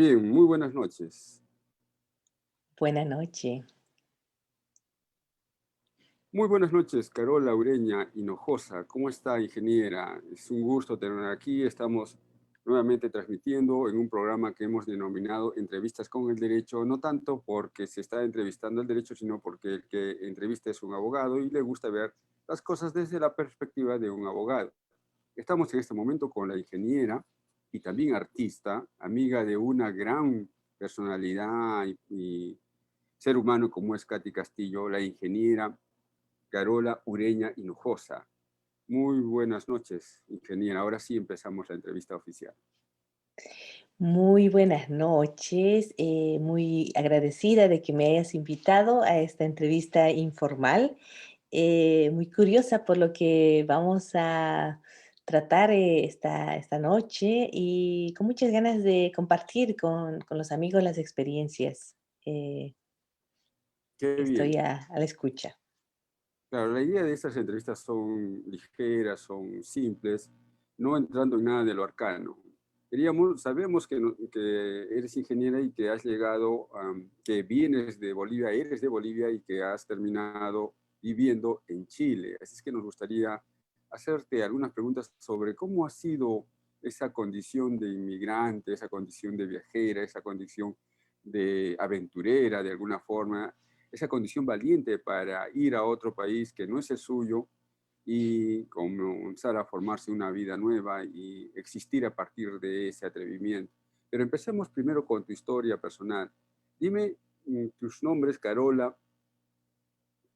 Bien, muy buenas noches. Buenas noches. Muy buenas noches, Carola Ureña Hinojosa. ¿Cómo está, ingeniera? Es un gusto tenerla aquí. Estamos nuevamente transmitiendo en un programa que hemos denominado Entrevistas con el Derecho, no tanto porque se está entrevistando el derecho, sino porque el que entrevista es un abogado y le gusta ver las cosas desde la perspectiva de un abogado. Estamos en este momento con la ingeniera y también artista, amiga de una gran personalidad y ser humano como es Katy Castillo, la ingeniera Carola Ureña Hinojosa. Muy buenas noches, ingeniera. Ahora sí empezamos la entrevista oficial. Muy buenas noches. Muy agradecida de que me hayas invitado a esta entrevista informal. Muy curiosa por lo que vamos a tratar esta noche y con muchas ganas de compartir con los amigos las experiencias. Eh, Qué Estoy bien. a la escucha. Claro, la idea de estas entrevistas son ligeras, son simples, no entrando en nada de lo arcano. Sabemos que eres ingeniera y que has llegado, que vienes de Bolivia, eres de Bolivia y que has terminado viviendo en Chile. Así es que nos gustaría hacerte algunas preguntas sobre cómo ha sido esa condición de inmigrante, esa condición de viajera, esa condición de aventurera de alguna forma, esa condición valiente para ir a otro país que no es el suyo y comenzar a formarse una vida nueva y existir a partir de ese atrevimiento. Pero empecemos primero con tu historia personal. Dime tus nombres, Carola.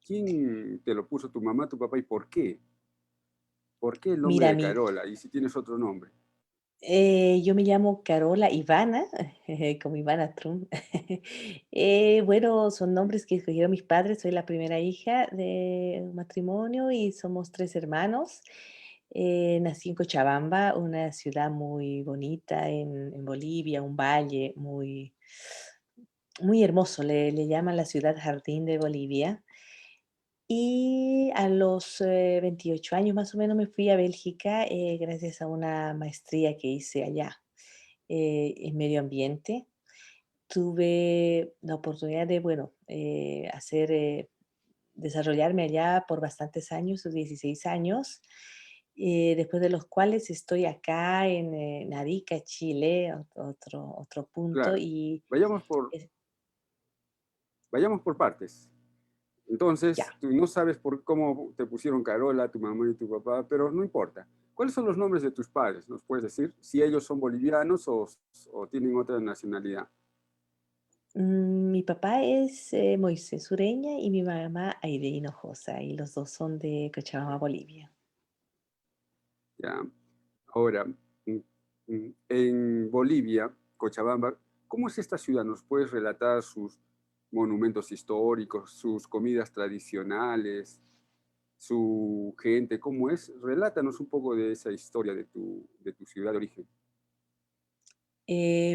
¿Quién te lo puso, tu mamá, tu papá y por qué? ¿Por qué el nombre Mira, de Carola? Y si tienes otro nombre. Yo me llamo Carola Ivana, como Ivana Trump. Bueno, son nombres que escogieron mis padres. Soy la primera hija de un matrimonio y somos 3 hermanos. Nací en Cochabamba, una ciudad muy bonita en Bolivia, un valle muy hermoso, le llaman la ciudad jardín de Bolivia. Y a los 28 años más o menos me fui a Bélgica gracias a una maestría que hice allá en medio ambiente. Tuve la oportunidad de, bueno, desarrollarme allá por bastantes años, 16 años, después de los cuales estoy acá en Arica, Chile, otro punto, Claro, y vayamos por, es- vayamos por partes. Entonces, ya. tú no sabes por cómo te pusieron Carola, tu mamá y tu papá, pero no importa. ¿Cuáles son los nombres de tus padres? ¿Nos puedes decir si ellos son bolivianos o tienen otra nacionalidad? Mi papá es Moisés Ureña y mi mamá Aide Hinojosa, y los dos son de Cochabamba, Bolivia. ¿Ya? Ahora, en Bolivia, Cochabamba, ¿cómo es esta ciudad? ¿Nos puedes relatar sus monumentos históricos, sus comidas tradicionales, su gente? ¿Cómo es? Relátanos un poco de esa historia de tu ciudad de origen.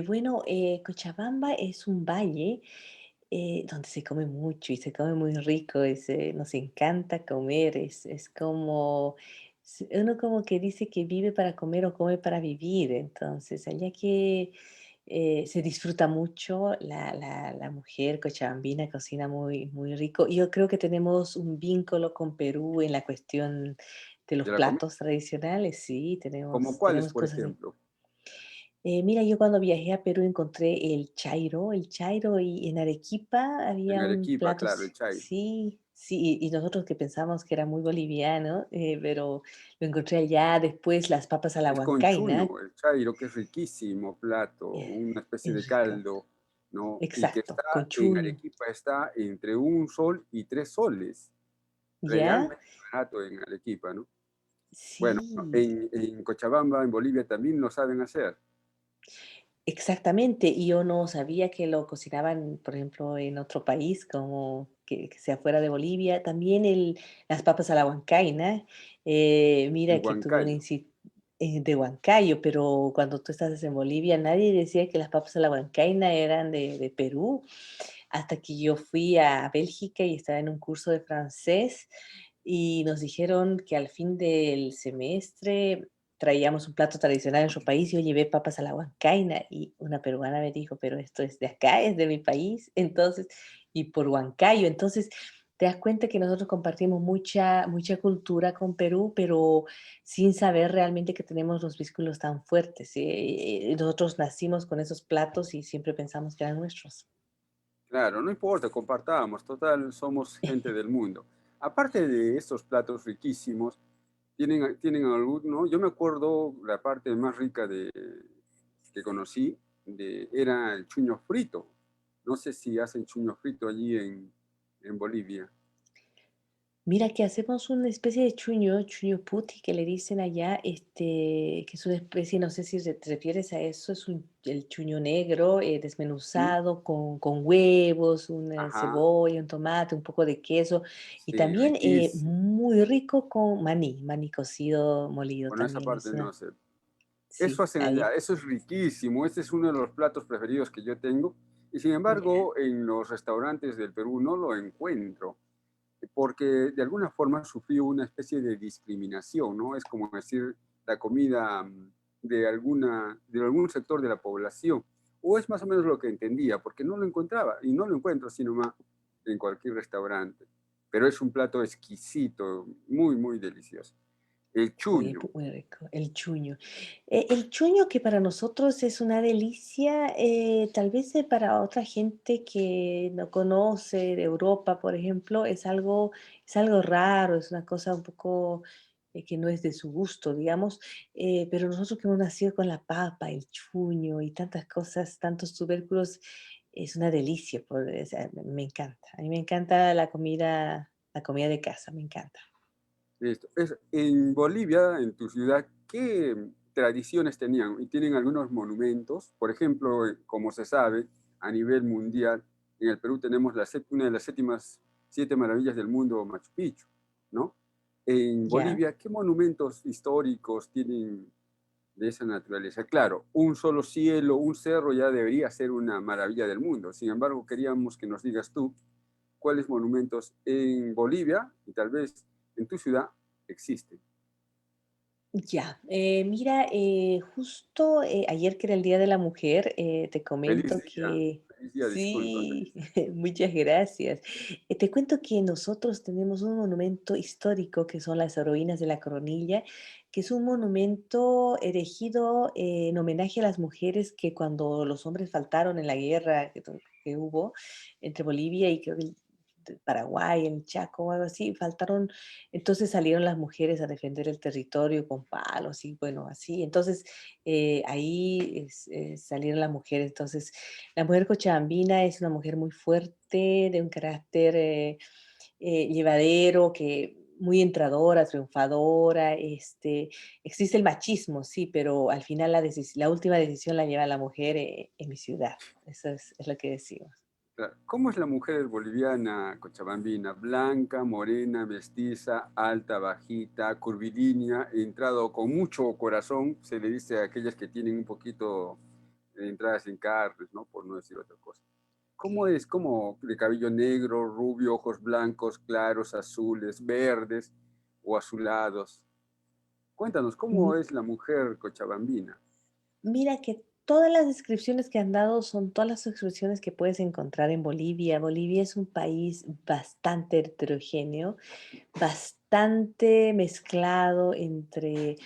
Bueno, Cochabamba es un valle donde se come mucho y se come muy rico, nos encanta comer, es como, uno como que dice que vive para comer o come para vivir, entonces allá que se disfruta mucho, la mujer cochabambina cocina muy rico. Yo creo que tenemos un vínculo con Perú en la cuestión de los De la comida, platos tradicionales, sí, ¿como cuáles, tenemos por cosas. ejemplo? Mira, yo cuando viajé a Perú encontré el chairo y en Arequipa En había un Arequipa, plato, claro, el chay. sí, sí, y nosotros que pensamos que era muy boliviano, pero lo encontré allá, después las papas a la Es con huancaina, chuño, el chairo, que es riquísimo plato, eh, una especie de es rico, caldo, ¿no? Y que está exacto, con en chuño, Arequipa, está entre 1 sol y 3 soles. ¿ya? Realmente barato en Arequipa, ¿no? Bueno, Sí, en Cochabamba, en Bolivia, también lo saben hacer. exactamente, y yo no sabía que lo cocinaban, por ejemplo, en otro país, como que sea fuera de Bolivia. También las papas a la huancaina, El mira que tuve huancayo. de Huancayo, pero cuando tú estás en Bolivia, nadie decía que las papas a la huancaina eran de Perú, hasta que yo fui a Bélgica y estaba en un curso de francés, y nos dijeron que al fin del semestre traíamos un plato tradicional en nuestro país y yo llevé papas a la huancaina y una peruana me dijo, pero esto es de acá, es de mi país, entonces, y por Huancayo, entonces te das cuenta que nosotros compartimos mucha cultura con Perú, pero sin saber realmente que tenemos los vínculos tan fuertes. Nosotros nacimos con esos platos y siempre pensamos que eran nuestros. Claro, no importa, compartamos, total, somos gente del mundo. Aparte de estos platos riquísimos, tienen algún, ¿no? Yo me acuerdo la parte más rica que conocí era el chuño frito. No sé si hacen chuño frito allí en Bolivia. Mira que hacemos una especie de chuño, chuño puti que le dicen allá, que es una especie, no sé si te refieres a eso, es el chuño negro ¿Sí? desmenuzado con huevos, una Ajá, cebolla, un tomate, un poco de queso y sí, también riquísimo. muy rico con maní cocido, molido Bueno, esa también. parte no sé. Eso Sí, hacen ahí. allá, eso es riquísimo. Este es uno de los platos preferidos que yo tengo. Y sin Ya. embargo, en los restaurantes del Perú no lo encuentro, porque de alguna forma sufrió una especie de discriminación, ¿no? Es como decir la comida de algún sector de la población. O es más o menos lo que entendía, porque no lo encontraba y no lo encuentro sino más en cualquier restaurante. Pero es un plato exquisito, muy, muy delicioso. El Muy, chuño. muy rico, el chuño. El chuño que para nosotros es una delicia, tal vez para otra gente que no conoce de Europa, por ejemplo, es algo raro, es una cosa un poco que no es de su gusto, digamos, pero nosotros que hemos nacido con la papa, el chuño y tantas cosas, tantos tubérculos, es una delicia, o sea, me encanta. A mí me encanta la comida de casa, me encanta. Listo. En Bolivia, en tu ciudad, ¿qué tradiciones tenían? ¿Y tienen algunos monumentos? Por ejemplo, como se sabe, a nivel mundial, en el Perú tenemos una de las siete maravillas del mundo, Machu Picchu, ¿no? En ¿Ya? Bolivia, ¿qué monumentos históricos tienen de esa naturaleza? Claro, un solo cielo, un cerro ya debería ser una maravilla del mundo. Sin embargo, queríamos que nos digas tú cuáles monumentos en Bolivia y tal vez en tu ciudad existen. Ya, mira, justo ayer que era el Día de la Mujer, te comento que Feliz día, disculpa, sí, feliz día. muchas gracias. Te cuento que nosotros tenemos un monumento histórico que son las heroínas de la Coronilla, que es un monumento erigido en homenaje a las mujeres que cuando los hombres faltaron en la guerra que hubo entre Bolivia y creo que Paraguay, el Chaco o algo así, faltaron entonces salieron las mujeres a defender el territorio con palos y bueno, así. Entonces salieron las mujeres. Entonces la mujer cochabambina es una mujer muy fuerte, de un carácter llevadero, que muy entradora, triunfadora. Existe el machismo, sí, pero al final la última decisión la lleva la mujer en mi ciudad. Eso es lo que decimos. Claro. ¿Cómo es la mujer boliviana cochabambina? Blanca, morena, mestiza, alta, bajita, curvilínea, entrado con mucho corazón, se le dice a aquellas que tienen un poquito de entradas en carnes, ¿no? Por no decir otra cosa. ¿Cómo es? ¿Cómo de cabello negro, rubio, ojos blancos, claros, azules, verdes o azulados? Cuéntanos, ¿cómo es la mujer cochabambina? Mira que todas las descripciones que han dado son todas las expresiones que puedes encontrar en Bolivia. Bolivia es un país bastante heterogéneo, bastante mezclado entre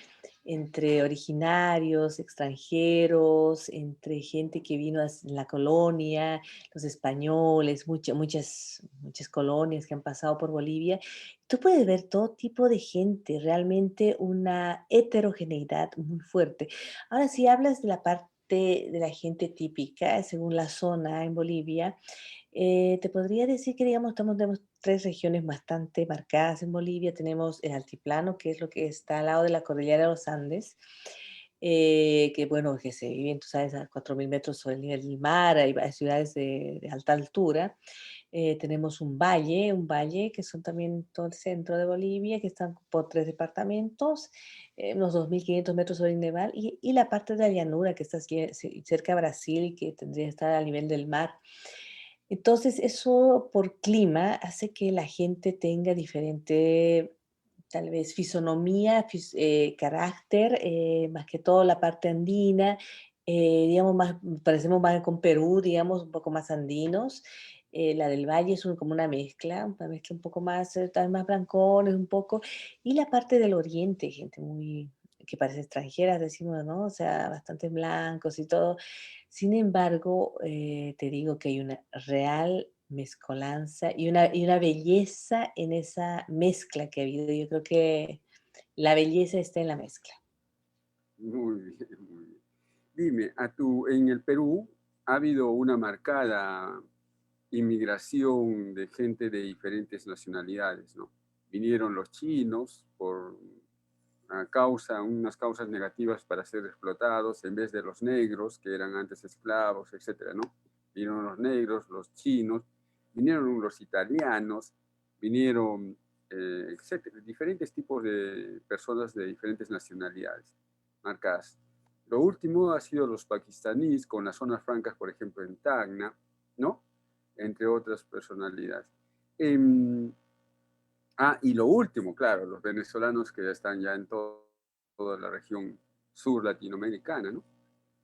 originarios, extranjeros, entre gente que vino a la colonia, los españoles, muchas colonias que han pasado por Bolivia. Tú puedes ver todo tipo de gente, realmente una heterogeneidad muy fuerte. Ahora, si hablas de la parte de la gente típica, según la zona en Bolivia, te podría decir que, digamos, tenemos tres regiones bastante marcadas en Bolivia. Tenemos el altiplano, que es lo que está al lado de la cordillera de los Andes, que bueno, que se vive, tú sabes, a 4.000 metros sobre el nivel del mar, hay varias ciudades de alta altura. Tenemos un valle que son también todo el centro de Bolivia, que están por tres departamentos, unos 2.500 metros sobre el nivel, y la parte de la llanura que está cerca de Brasil, que tendría que estar a nivel del mar. Entonces, eso por clima hace que la gente tenga diferente tal vez fisonomía, carácter, más que todo la parte andina, digamos, más, parecemos más con Perú, digamos, un poco más andinos. La del Valle es como una mezcla un poco más, tal vez más blancones, un poco. Y la parte del Oriente, gente muy, que parece extranjera, decimos, ¿no? O sea, bastante blancos y todo. Sin embargo, te digo que hay una real mezcolanza y una belleza en esa mezcla que ha habido. Yo creo que la belleza está en la mezcla. Muy bien, muy bien. Dime, en el Perú ha habido una marcada inmigración de gente de diferentes nacionalidades, ¿no? Vinieron los chinos por unas causas negativas para ser explotados en vez de los negros, que eran antes esclavos, etcétera, ¿no? Vinieron los negros, los chinos, vinieron los italianos, vinieron, etcétera, diferentes tipos de personas de diferentes nacionalidades marcadas. Lo último ha sido los pakistaníes con las zonas francas, por ejemplo, en Tacna, ¿no? Entre otras personalidades. Y lo último, claro, los venezolanos que ya están ya en toda la región sur latinoamericana, ¿no?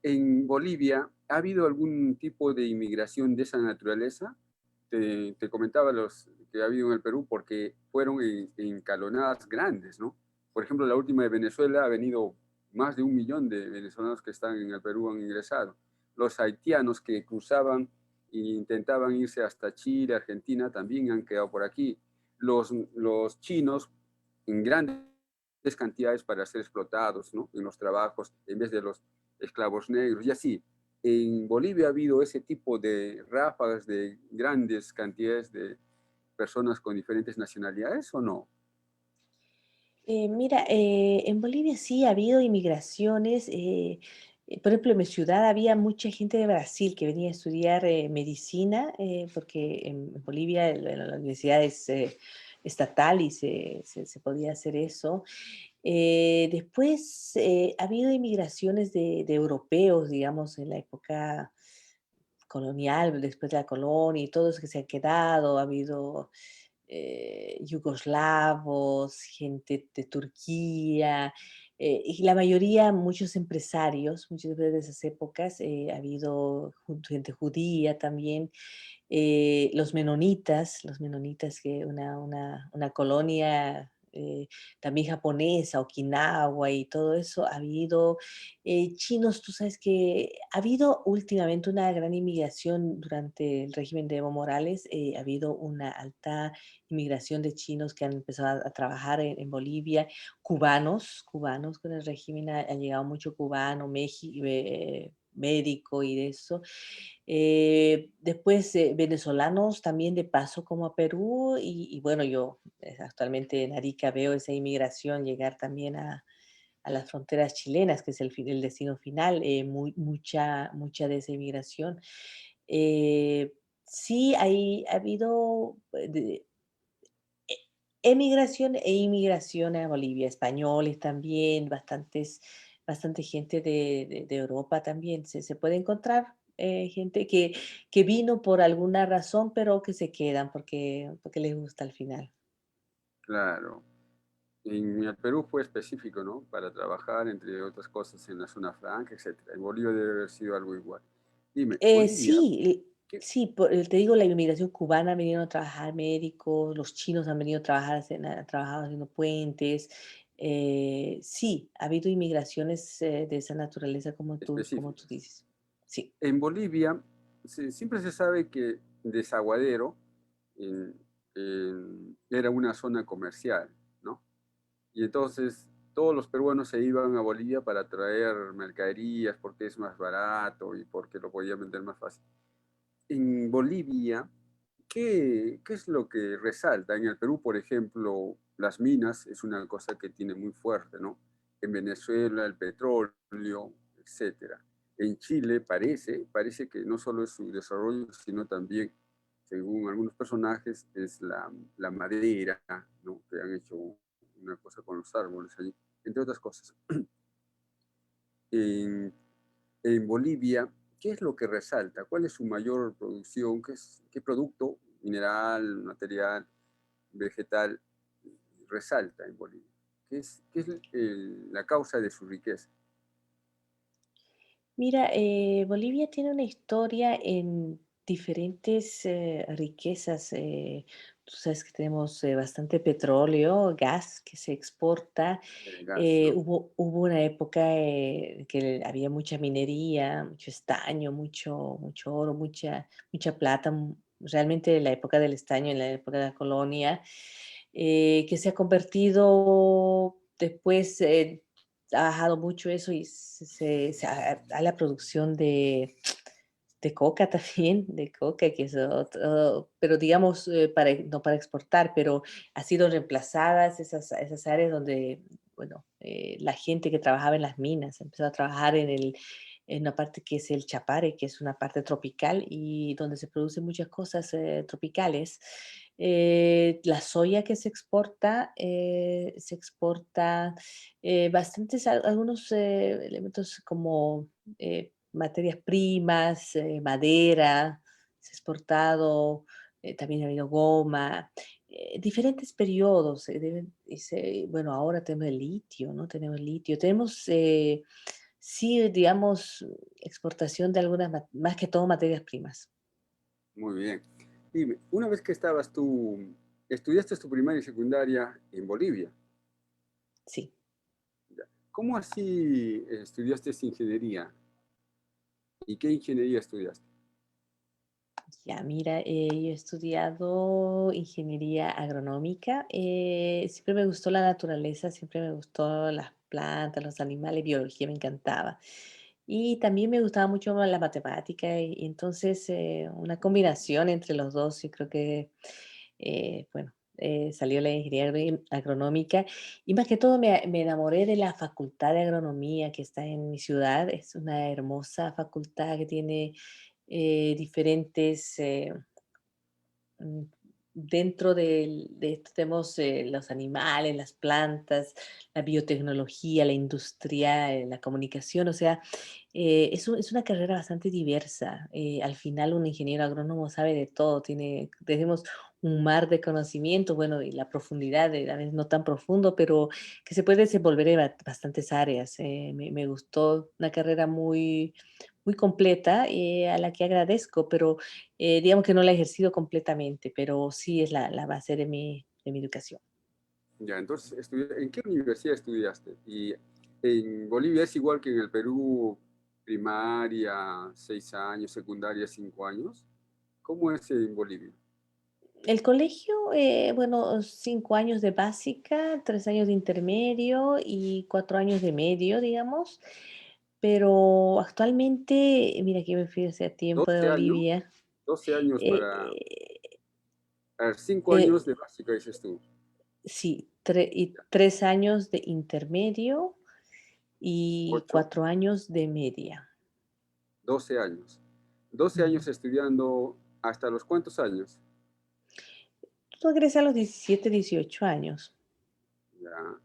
En Bolivia, ¿ha habido algún tipo de inmigración de esa naturaleza? Te comentaba los que ha habido en el Perú porque fueron en calonadas grandes, ¿no? Por ejemplo, la última de Venezuela ha venido más de 1 millón de venezolanos que están en el Perú han ingresado. Los haitianos que cruzaban e intentaban irse hasta Chile, Argentina, también han quedado por aquí. Los chinos en grandes cantidades para ser explotados, ¿no? En los trabajos, en vez de los esclavos negros, y así. En Bolivia ha habido ese tipo de ráfagas de grandes cantidades de personas con diferentes nacionalidades, ¿o no? Mira, en Bolivia sí ha habido inmigraciones. Por ejemplo, en mi ciudad había mucha gente de Brasil que venía a estudiar medicina, porque en Bolivia la universidad es estatal y se podía hacer eso. Después ha habido inmigraciones de europeos, digamos, en la época colonial, después de la colonia y todos que se han quedado. Ha habido yugoslavos, gente de Turquía, y la mayoría, muchos empresarios, muchas veces de esas épocas, ha habido gente judía también, los menonitas, que una colonia también japonesa, Okinawa y todo eso, ha habido chinos. Tú sabes que ha habido últimamente una gran inmigración durante el régimen de Evo Morales. Ha habido una alta inmigración de chinos que han empezado a trabajar en Bolivia, cubanos con el régimen, ha llegado mucho cubano, médico y de eso. Después, venezolanos también de paso como a Perú y bueno, yo actualmente en Arica veo esa inmigración llegar también a las fronteras chilenas, que es el destino final, mucha de esa inmigración. Sí, ha habido emigración e inmigración a Bolivia, españoles también, bastante gente de Europa también. Se puede encontrar gente que vino por alguna razón, pero que se quedan porque les gusta al final. Claro. En el Perú fue específico, ¿no? Para trabajar, entre otras cosas, en la zona franca, etcétera. En Bolivia debe haber sido algo igual. Dime, Bolivia, Sí, ¿qué? sí, te digo, la inmigración cubana vinieron a trabajar médicos, los chinos han venido a trabajar, han trabajado haciendo puentes. Sí, ha habido inmigraciones de esa naturaleza como tú Específicas? dices. Sí. En Bolivia siempre se sabe que Desaguadero en- era una zona comercial, ¿no? Y entonces todos los peruanos se iban a Bolivia para traer mercaderías porque es más barato y porque lo podían vender más fácil. En Bolivia, ¿qué es lo que resalta? En el Perú, por ejemplo, las minas es una cosa que tiene muy fuerte, ¿no? En Venezuela, el petróleo, etcétera. En Chile parece que no solo es su desarrollo, sino también, según algunos personajes, es la madera, ¿no? Que han hecho una cosa con los árboles allí, entre otras cosas. En, en Bolivia, ¿qué es lo que resalta? ¿Cuál es su mayor producción? ¿Qué producto mineral, material, vegetal resalta en Bolivia? Qué es la causa de su riqueza? Mira, Bolivia tiene una historia en diferentes riquezas. Tú sabes que tenemos bastante petróleo, gas que se exporta. El gas, ¿no? Hubo una época que había mucha minería, mucho estaño, mucho oro, mucha plata. Realmente la época del estaño, en la época de la colonia, que se ha convertido después. Ha bajado mucho eso y se a la producción de coca también, de coca, que es otro, pero digamos, no para exportar, pero ha sido reemplazadas esas áreas donde, bueno, la gente que trabajaba en las minas empezó a trabajar en una parte que es el Chapare, que es una parte tropical y donde se producen muchas cosas tropicales. La soya que se exporta bastantes, algunos elementos como materias primas, madera, se ha exportado, también ha habido goma, diferentes periodos. Bueno, ahora tenemos el litio, ¿no? Tenemos litio, tenemos, sí, digamos, exportación de algunas, más que todo materias primas. Muy bien. Dime, una vez que estabas tú, estudiaste tu primaria y secundaria en Bolivia. Sí. Ya. ¿Cómo así estudiaste ingeniería? ¿Y qué ingeniería estudiaste? Ya, mira, yo he estudiado ingeniería agronómica. Siempre me gustó la naturaleza, siempre me gustó las plantas, los animales, biología me encantaba. Y también me gustaba mucho la matemática y entonces una combinación entre los dos, yo creo que, bueno, salió la ingeniería agronómica y más que todo me enamoré de la facultad de agronomía que está en mi ciudad. Es una hermosa facultad que tiene diferentes, mm, dentro de esto tenemos los animales, las plantas, la biotecnología, la industria, la comunicación, o sea, es una carrera bastante diversa. Al final un ingeniero agrónomo sabe de todo, tenemos un mar de conocimiento, bueno, y la profundidad, a veces no tan profundo, pero que se puede desenvolver en bastantes áreas. Me gustó una carrera muy completa, a la que agradezco, pero digamos que no la he ejercido completamente, pero sí es la base de mi educación. Ya, entonces, ¿en qué universidad estudiaste? ¿Y en Bolivia es igual que en el Perú, primaria 6 años, secundaria 5 años? ¿Cómo es en Bolivia? El colegio, bueno, 5 años de básica, 3 años de intermedio y 4 años de medio, digamos. Pero actualmente, mira que me fui hace tiempo de 12 años, Bolivia. 12 años eh, para, a ver, 5 eh, años de básica, dices tú. sí, y 3 años de intermedio y 8, 4 años de media. 12 años. 12 años estudiando, ¿hasta los cuántos años? Tú egresas a los 17, 18 años. Ya,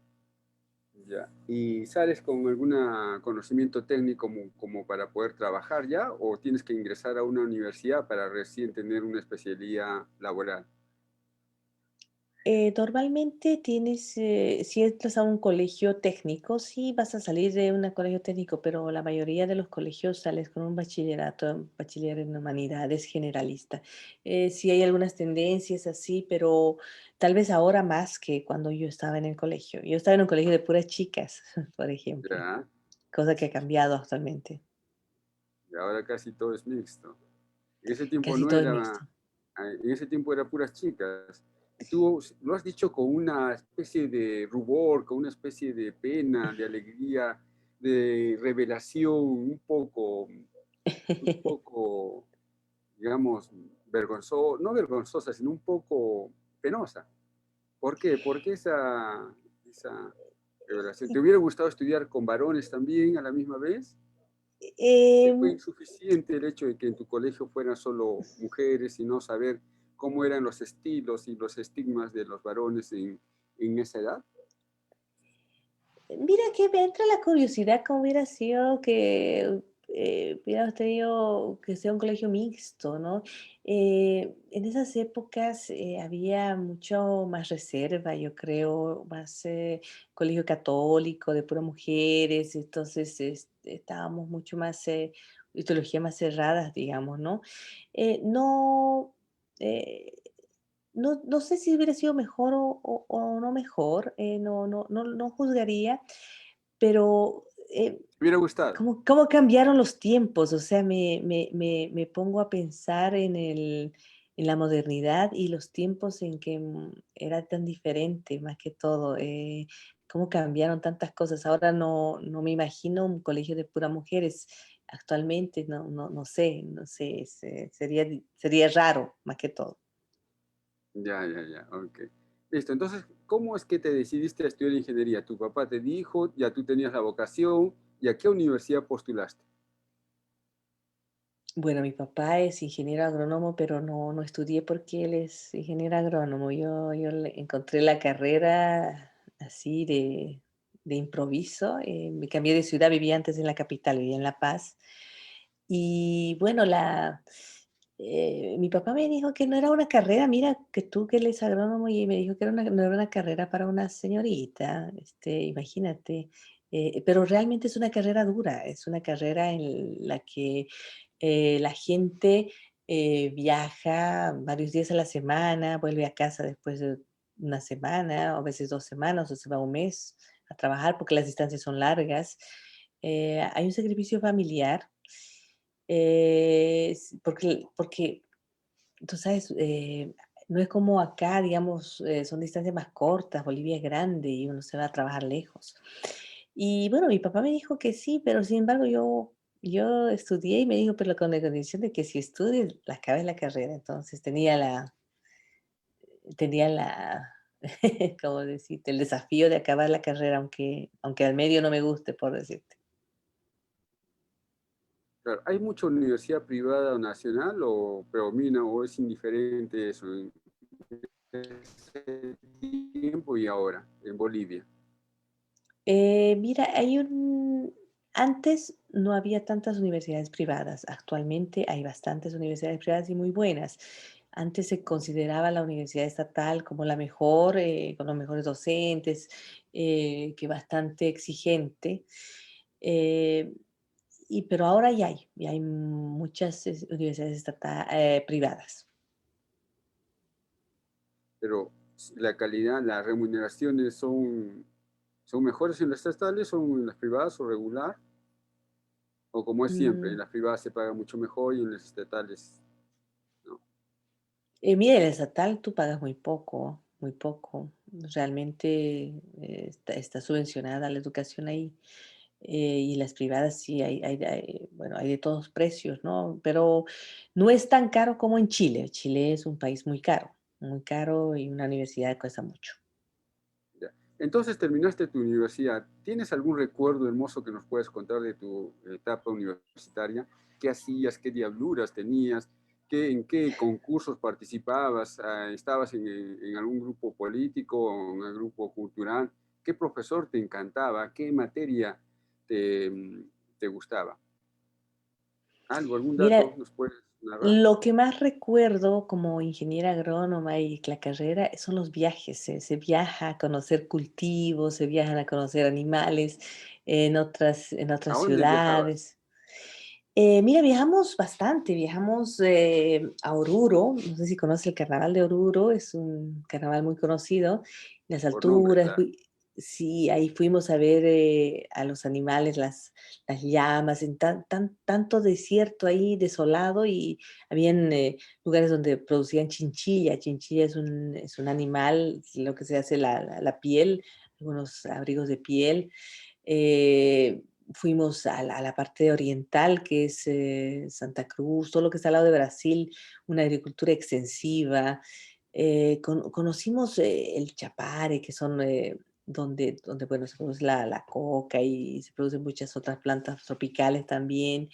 ya. ¿Y sales con algún conocimiento técnico como para poder trabajar ya? ¿O tienes que ingresar a una universidad para recién tener una especialidad laboral? Normalmente si entras a un colegio técnico, sí vas a salir de un colegio técnico, pero la mayoría de los colegios sales con un bachillerato, un bachiller en humanidades generalista. Sí hay algunas tendencias así, pero tal vez ahora más que cuando yo estaba en el colegio. Yo estaba en un colegio de puras chicas, por ejemplo, Ya, cosa que ha cambiado actualmente. y ahora casi todo es mixto. En ese tiempo Casi no todo es era, mixto. en ese tiempo era puras chicas. Y tú lo has dicho con una especie de rubor, con una especie de pena, de alegría, de revelación, un poco, digamos, no vergonzosa, sino un poco penosa. ¿Por qué? ¿Por qué esa revelación? ¿Te hubiera gustado estudiar con varones también a la misma vez? ¿Te fue Em, insuficiente el hecho de que en tu colegio fueran solo mujeres y no saber cómo eran los estilos y los estigmas de los varones en esa edad? Mira que me entra la curiosidad cómo hubiera sido que hubiéramos tenido que sea un colegio mixto, ¿no? En esas épocas había mucho más reserva, yo creo, más colegio católico de puras mujeres, entonces estábamos mucho más, ideologías más cerradas, digamos, ¿no? No, eh, no sé si hubiera sido mejor o no mejor, no juzgaría, pero ¿Te hubiera gustado? ¿cómo cambiaron los tiempos? O sea, me pongo a pensar en la modernidad y los tiempos en que era tan diferente, más que todo. Cómo cambiaron tantas cosas. Ahora no me imagino un colegio de puras mujeres. Actualmente no sé, sería raro, más que todo. Ya, ya, ya, ok. Listo, entonces, ¿cómo es que te decidiste a estudiar ingeniería? ¿Tu papá te dijo, ya tú tenías la vocación, y a qué universidad postulaste? Bueno, mi papá es ingeniero agrónomo, pero no estudié porque él es ingeniero agrónomo. Yo encontré la carrera así de improviso. Me cambié de ciudad, vivía antes en la capital, vivía en La Paz. Y bueno, mi papá me dijo que no era una carrera, mira, que tú que él es agrónomo y me dijo que no era una carrera para una señorita, imagínate. Pero realmente es una carrera dura, es una carrera en la que la gente viaja varios días a la semana, vuelve a casa después de una semana, o a veces 2 semanas, o se va un mes a trabajar porque las distancias son largas. Hay un sacrificio familiar, porque tú sabes, no es como acá, digamos, son distancias más cortas, Bolivia es grande y uno se va a trabajar lejos. Y bueno, mi papá me dijo que sí, pero sin embargo yo estudié y me dijo, pero con la condición de que si estudias, la acabes la carrera. Entonces tenía la, ¿cómo decirte? El desafío de acabar la carrera, aunque al medio no me guste, por decirte. Claro, ¿hay mucha universidad privada o nacional o predomina o es indiferente eso en ese tiempo y ahora en Bolivia? Mira, antes no había tantas universidades privadas, actualmente hay bastantes universidades privadas y muy buenas. Antes se consideraba la universidad estatal como la mejor, con los mejores docentes, que bastante exigente. eh, pero ahora ya hay muchas universidades privadas. Pero la calidad, las remuneraciones son mejores en las estatales, son en las privadas o regular, o como es siempre, en Mm, las privadas se paga mucho mejor y en las estatales no. Mira, el estatal tú pagas muy poco, muy poco. Realmente está subvencionada la educación ahí. Y las privadas sí bueno, hay de todos precios, ¿no? Pero no es tan caro como en Chile. Chile es un país muy caro y una universidad cuesta mucho. Ya. Entonces terminaste tu universidad. ¿Tienes algún recuerdo hermoso que nos puedas contar de tu etapa universitaria? ¿Qué hacías? ¿Qué diabluras tenías? ¿En qué concursos participabas? ¿Estabas en algún grupo político o en algún grupo cultural? ¿Qué profesor te encantaba? ¿Qué materia te, te gustaba? ¿Algo, algún dato Mira, nos puedes narrar? lo que más recuerdo como ingeniera agrónoma y la carrera son los viajes. Se viaja a conocer cultivos, se viajan a conocer animales en otras ¿A dónde viajabas? ciudades. Mira, viajamos bastante, viajamos a Oruro, no sé si conoces el carnaval de Oruro, es un carnaval muy conocido, las Por nombre, alturas, claro. sí, ahí fuimos a ver a los animales, las llamas, en tanto desierto ahí desolado y habían lugares donde producían chinchilla. Chinchilla es un animal, lo que se hace la piel, algunos abrigos de piel. eh, Fuimos a la parte oriental, que es Santa Cruz, todo lo que está al lado de Brasil, una agricultura extensiva. Conocimos el Chapare, que son donde bueno, se produce la coca y se producen muchas otras plantas tropicales también.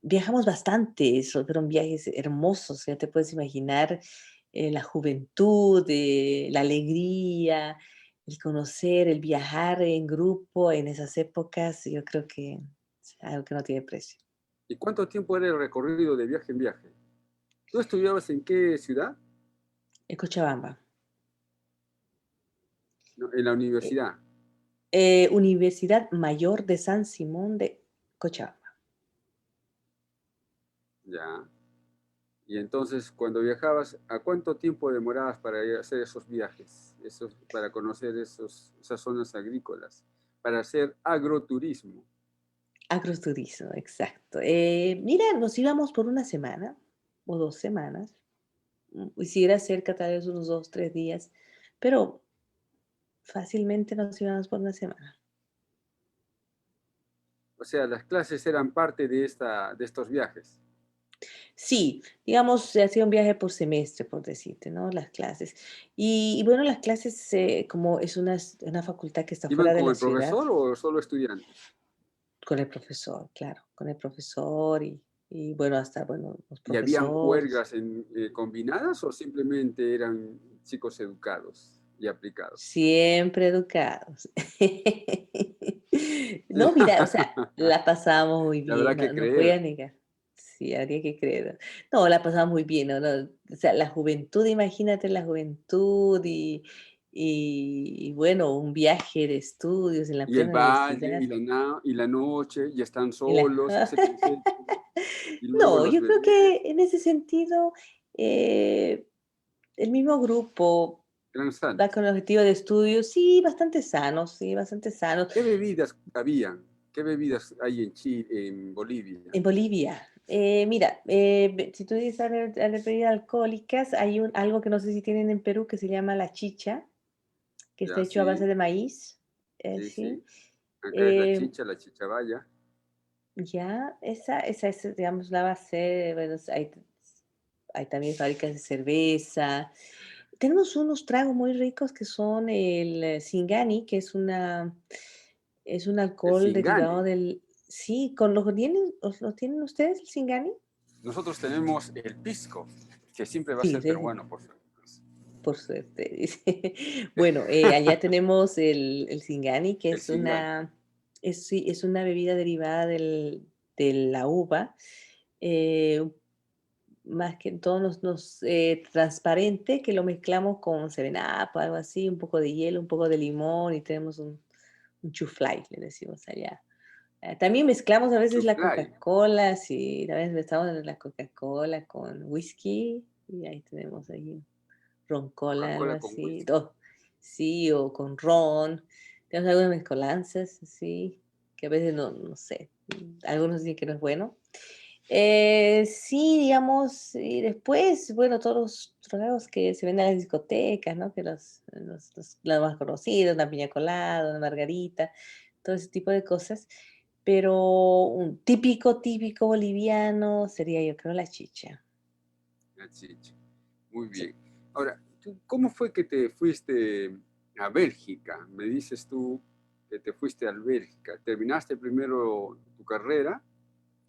Viajamos bastante, fueron viajes hermosos, ya te puedes imaginar la juventud, la alegría, el conocer, el viajar en grupo en esas épocas, yo creo que algo que no tiene precio. ¿Y cuánto tiempo era el recorrido de viaje en viaje? ¿Tú estudiabas en qué ciudad? En Cochabamba. No, en la Eh, universidad. Universidad Mayor de San Simón de Cochabamba. Ya. Y entonces, cuando viajabas, ¿a cuánto tiempo demorabas para ir a hacer esos viajes? Para conocer esas zonas agrícolas, para hacer agroturismo. Agroturismo, exacto. Mira, nos íbamos por una semana o 2 semanas. Y si era cerca, tal vez unos 2, 3 días, pero fácilmente nos íbamos por una semana. O sea, las clases eran parte de estos viajes. Sí, digamos, se hacía un viaje por semestre, por decirte, ¿no? Las clases. Y bueno, las clases, como es una facultad que está ¿Iban fuera de con la el ciudad, profesor o solo estudiantes? con el profesor, claro, con el profesor y bueno, hasta, bueno, los ¿Y habían profesores, juergas combinadas o simplemente eran chicos educados y aplicados? siempre educados. No, mira, o sea, la pasamos muy La bien, verdad no, que no voy a creer, negar. Sí, habría que creer. No, la pasamos muy bien, ¿no? O sea, la juventud, imagínate la juventud y bueno, un viaje de estudios en la y el plena valle, universidad. y la noche, y están Y la solos, etcétera, etcétera. Y luego No, los yo creo bebés, que en ese sentido, eh, el mismo grupo eran va sanos. con el objetivo de estudios, sí, bastante sanos, sí, bastante sanos. ¿Qué bebidas habían? ¿Qué bebidas hay en Chile, en Bolivia? En Bolivia, mira, si tú dices a bebidas alcohólicas, hay algo que no sé si tienen en Perú que se llama la chicha, que está Ya, hecho a base sí, de maíz, sí, sí. sí. Acá es Eh, la chichabaya. ya, esa es, digamos, la base, bueno, hay también fábricas de cerveza. Tenemos unos tragos muy ricos que son el Singani, que es un El alcohol derivado Singani. del... Sí, ¿lo tienen ustedes el Singani? Nosotros tenemos el pisco, que siempre va a Sí, ser peruano, por favor. por suerte, dice. Bueno, allá tenemos el Singani, que El Singani. sí, es una bebida derivada de la uva, eh, más que todo transparente, que lo mezclamos con Seven Up o algo así, un poco de hielo, un poco de limón y tenemos un chuflay, le decimos allá. También mezclamos a veces la Chuflay. Coca-Cola, sí, a veces mezclamos la Coca-Cola con whisky y ahí tenemos ahí roncola, algo Coca-Cola con así, whisky. sí, o con ron. Tenemos algunas mezcolanzas, sí, que a veces no sé, algunos dicen que no es bueno. Sí, digamos, y después, bueno, todos los tragos que se venden en las discotecas, ¿no? Que los más conocidos, una piña colada, una margarita, todo ese tipo de cosas. Pero un típico boliviano sería, yo creo, la chicha. La chicha. Muy Sí. bien. Ahora, ¿cómo fue que te fuiste a Bélgica? Me dices tú que te fuiste a Bélgica. Terminaste primero tu carrera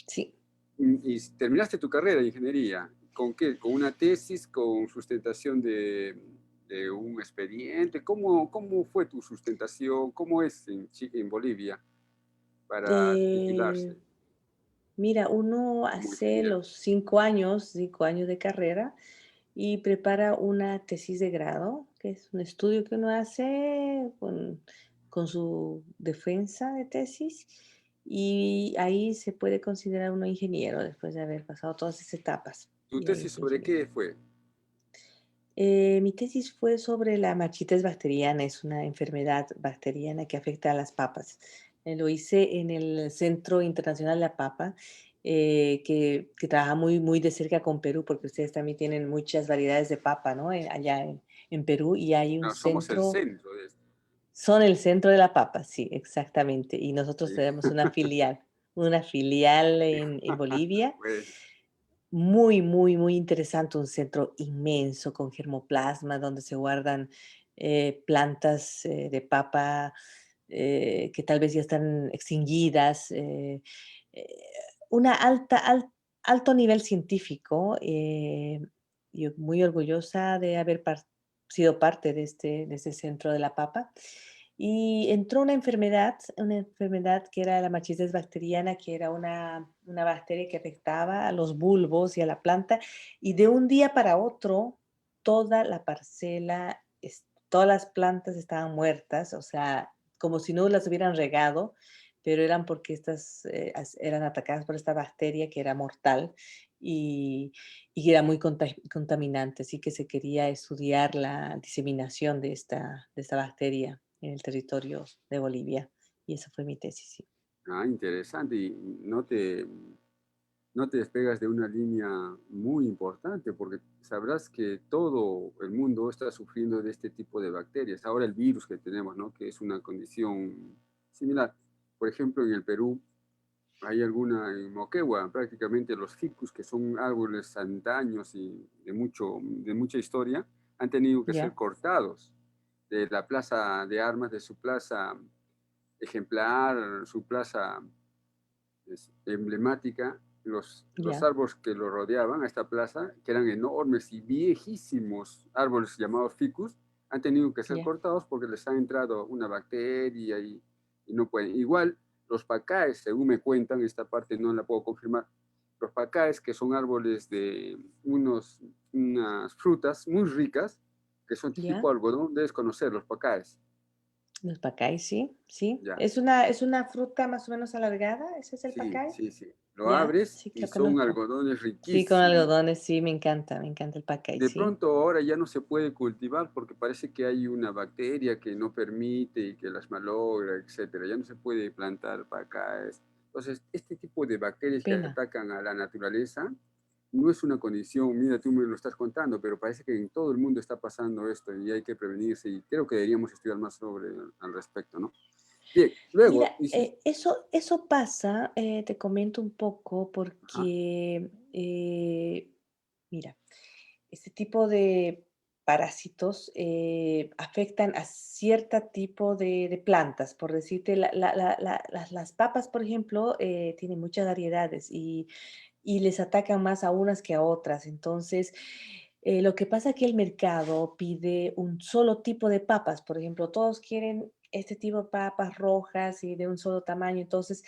Sí. y terminaste tu carrera de ingeniería. ¿Con qué? ¿Con una tesis? ¿Con sustentación de un expediente? ¿Cómo fue tu sustentación? ¿Cómo es en Bolivia para Eh, titularse Mira, uno como hace ingeniero? los 5 años de carrera y prepara una tesis de grado, que es un estudio que uno hace con su defensa de tesis y ahí se puede considerar uno ingeniero después de haber pasado todas esas etapas. ¿Tu Y ahí tesis es sobre ingeniero. qué fue? Mi tesis fue sobre la mastitis bacteriana, es una enfermedad bacteriana que afecta a las papas. Lo hice en el Centro Internacional de la Papa, que trabaja muy de cerca con Perú, porque ustedes también tienen muchas variedades de papa, ¿no? Allá en Perú, y hay un No, somos el centro, centro de esto. son el centro de la papa, sí, exactamente. Y nosotros Sí. tenemos una filial en Bolivia Bueno, muy interesante, un centro inmenso con germoplasma donde se guardan plantas de papa que tal vez ya están extinguidas, eh, una alto nivel científico. Yo muy orgullosa de haber sido parte de este centro de la papa. y entró una enfermedad que era la mastitis bacteriana, que era una bacteria que afectaba a los bulbos y a la planta, y de un día para otro, toda la parcela, todas las plantas estaban muertas, o sea, como si no las hubieran regado, pero eran porque estas eran atacadas por esta bacteria que era mortal y, y era muy contaminante, así que se quería estudiar la diseminación de esta bacteria en el territorio de Bolivia. Y esa fue mi tesis, sí. Ah, interesante. Y no te despegas de una línea muy importante, porque sabrás que todo el mundo está sufriendo de este tipo de bacterias. Ahora el virus que tenemos, ¿no? Que es una condición similar. Por ejemplo, en el Perú hay alguna, en Moquegua, prácticamente los ficus, que son árboles antaños y de mucha historia, han tenido que ser Ya, cortados de la plaza de armas, de su plaza ejemplar, su plaza emblemática, los ya, árboles que lo rodeaban a esta plaza, que eran enormes y viejísimos árboles llamados ficus, han tenido que ser ya, cortados porque les ha entrado una bacteria y no pueden. Igual los pacaes, según me cuentan, esta parte no la puedo confirmar, los pacaes, que son árboles de unas frutas muy ricas, que son ya. tipo algodón, debes conocer los pacaes. Los pacay, sí, sí. Ya, Es una fruta más o menos alargada, ¿ese es el sí, pacay? sí, sí. Lo Ya, abres sí que y lo son conozco. algodones Sí, con riquísimos. algodones, sí, me encanta el pacay, De sí. pronto ahora ya no se puede cultivar porque parece que hay una bacteria que no permite y que las malogra, etcétera. Ya no se puede plantar pacaes. Entonces, este tipo de Qué bacterias que pena. atacan a la naturaleza no es una condición, mira, tú me lo estás contando, pero parece que en todo el mundo está pasando esto y hay que prevenirse y creo que deberíamos estudiar más sobre al respecto, ¿no? Bien, luego Mira, dices, eso pasa, te comento un poco, ajá, porque, mira, este tipo de parásitos afectan a cierto tipo de plantas. Por decirte, las papas, por ejemplo, tienen muchas variedades y les atacan más a unas que a otras. Entonces, lo que pasa es que el mercado pide un solo tipo de papas. Por ejemplo, todos quieren este tipo de papas rojas y de un solo tamaño. Entonces,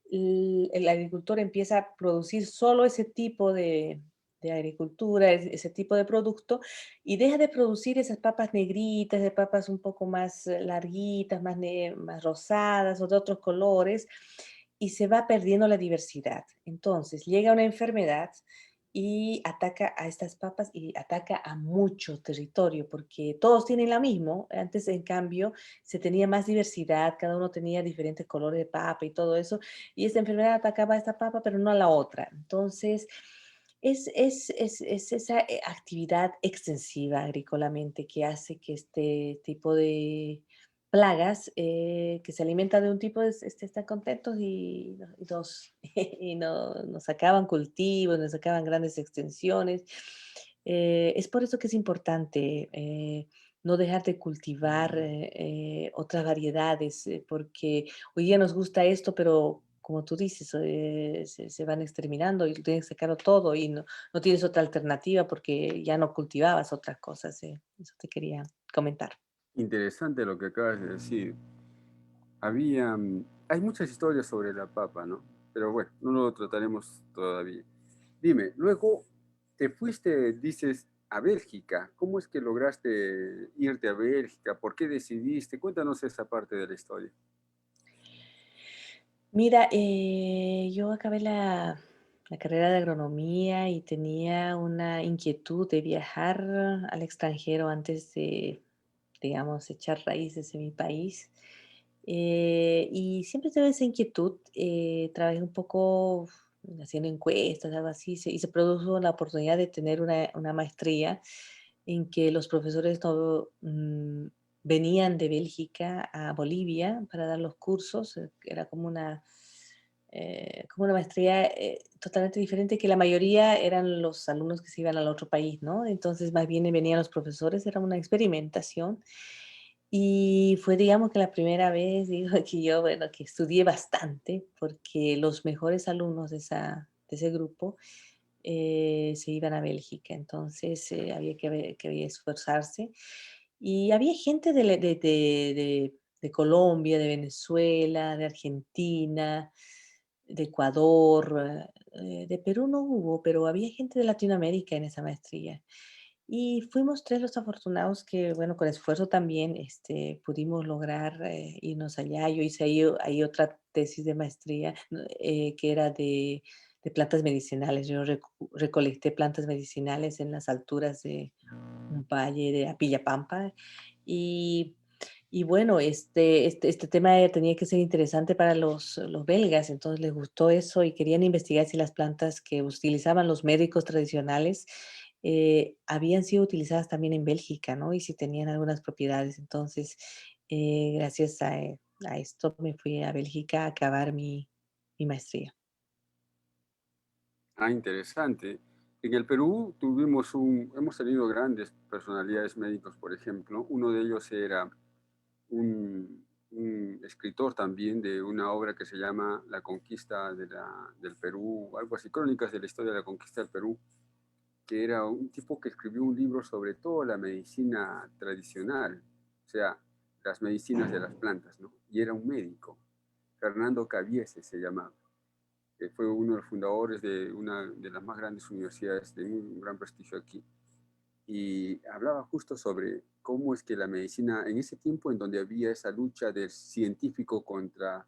el agricultor empieza a producir solo ese tipo de agricultura, ese tipo de producto, y deja de producir esas papas negritas, de papas un poco más larguitas, más rosadas o de otros colores, y se va perdiendo la diversidad. Entonces, llega una enfermedad y ataca a estas papas y ataca a mucho territorio, porque todos tienen la misma. Antes, en cambio, se tenía más diversidad, cada uno tenía diferentes colores de papa y todo eso, y esta enfermedad atacaba a esta papa, pero no a la otra. Entonces, es esa actividad extensiva agrícolamente que hace que este tipo de plagas que se alimentan de un tipo están contentos y nos acaban cultivos, nos acaban grandes extensiones. Es por eso que es importante no dejar de cultivar otras variedades, porque hoy día nos gusta esto, pero como tú dices, se van exterminando y tienes que sacarlo todo y no tienes otra alternativa porque ya no cultivabas otras cosas. Eso te quería comentar. interesante lo que acabas de decir. Hay muchas historias sobre la papa, ¿no? Pero bueno, no lo trataremos todavía. Dime, luego te fuiste, dices, a Bélgica. ¿Cómo es que lograste irte a Bélgica? ¿Por qué decidiste? Cuéntanos esa parte de la historia. Mira, yo acabé la carrera de agronomía y tenía una inquietud de viajar al extranjero antes de, digamos, echar raíces en mi país. Y siempre tuve esa inquietud. Trabajé un poco haciendo encuestas, algo así, y se produjo la oportunidad de tener una maestría en que los profesores venían de Bélgica a Bolivia para dar los cursos. Era como una maestría totalmente diferente, que la mayoría eran los alumnos que se iban al otro país, ¿no? Entonces, más bien venían los profesores, era una experimentación. Y fue, digamos, que la primera vez, digo, que yo, bueno, que estudié bastante, porque los mejores alumnos de ese grupo se iban a Bélgica, entonces había que esforzarse. Y había gente de Colombia, de Venezuela, de Argentina, de Ecuador, de Perú no hubo, pero había gente de Latinoamérica en esa maestría. Y fuimos 3 los afortunados que, bueno, con esfuerzo también, pudimos lograr, irnos allá. Yo hice ahí otra tesis de maestría, que era de plantas medicinales. Yo recolecté plantas medicinales en las alturas de un valle de Apillapampa, y y bueno, este tema, tenía que ser interesante para los belgas, entonces les gustó eso y querían investigar si las plantas que utilizaban los médicos tradicionales, habían sido utilizadas también en Bélgica, ¿no? Y si tenían algunas propiedades. Entonces, gracias a esto me fui a Bélgica a acabar mi maestría. Ah, interesante. En el Perú hemos tenido grandes personalidades médicos, por ejemplo. Uno de ellos era un escritor también de una obra que se llama La conquista del Perú, algo así, Crónicas de la historia de la conquista del Perú, que era un tipo que escribió un libro sobre toda la medicina tradicional, o sea, las medicinas de las plantas, ¿no? Y era un médico, Fernando Cabiese se llamaba, que fue uno de los fundadores de una de las más grandes universidades de un gran prestigio aquí, y hablaba justo sobre cómo es que la medicina, en ese tiempo en donde había esa lucha del científico contra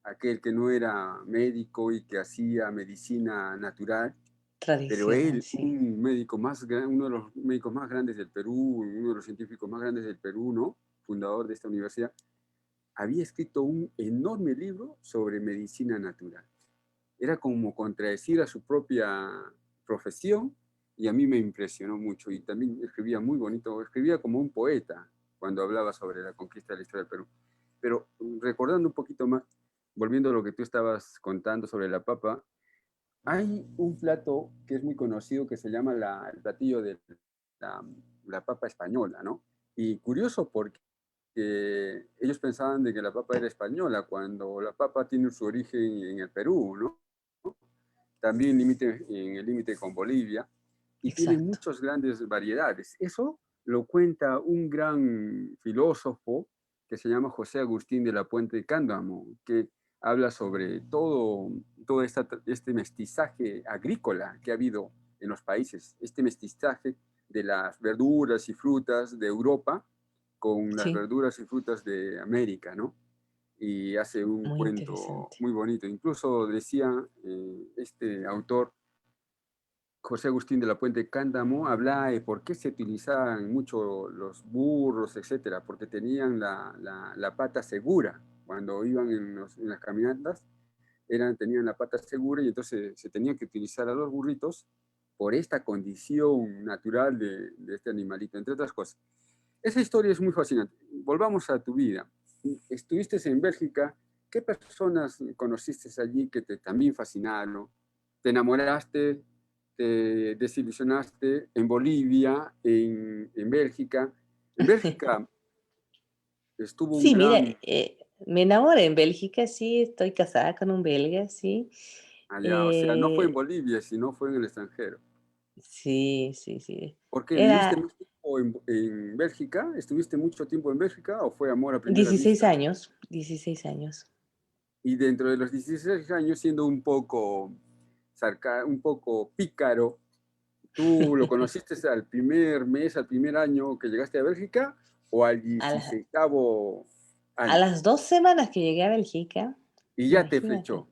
aquel que no era médico y que hacía medicina natural, pero Tradicional, él, sí. uno de los médicos más grandes del Perú, uno de los científicos más grandes del Perú, ¿no? Fundador de esta universidad, había escrito un enorme libro sobre medicina natural. Era como contradecir a su propia profesión y a mí me impresionó mucho. Y también escribía muy bonito, escribía como un poeta cuando hablaba sobre la conquista de la historia del Perú. Pero recordando un poquito más, volviendo a lo que tú estabas contando sobre la papa, hay un plato que es muy conocido que se llama el platillo de la, la papa española, ¿no? Y curioso porque ellos pensaban de que la papa era española cuando la papa tiene su origen en el Perú, ¿no? También en el límite con Bolivia y tiene Exacto. muchas grandes variedades. Eso lo cuenta un gran filósofo que se llama José Agustín de la Puente de Cándamo, que habla sobre todo este mestizaje agrícola que ha habido en los países, este mestizaje de las verduras y frutas de Europa con las Sí, verduras y frutas de América, ¿no? Y hace un muy cuento interesante. muy bonito. Incluso decía este autor, José Agustín de la Puente Cándamo, hablaba de por qué se utilizaban mucho los burros, etcétera, porque tenían la pata segura cuando iban en las caminatas, tenían la pata segura y entonces se tenía que utilizar a los burritos por esta condición natural de este animalito, entre otras cosas. Esa historia es muy fascinante. Volvamos a tu vida. Estuviste en Bélgica. ¿Qué personas conociste allí que te también fascinaron? ¿Te enamoraste? ¿Te desilusionaste en Bolivia, en Bélgica? En Bélgica estuvo un Sí, mira, gran me enamoré en Bélgica, sí, estoy casada con un belga, sí. allá, o sea, no fue en Eh, Bolivia, sino fue en el extranjero. sí, sí, sí. ¿Por qué viviste Era mucho tiempo en Bélgica? ¿Estuviste mucho tiempo en Bélgica o fue amor a primera 16 vista? años, 16 años. Y dentro de los 16 años, siendo un poco pícaro, ¿tú lo conociste al primer mes, al primer año que llegaste a Bélgica o al A la 16 a año? las 2 semanas que llegué a Bélgica, Y ya te imagínate. flechó.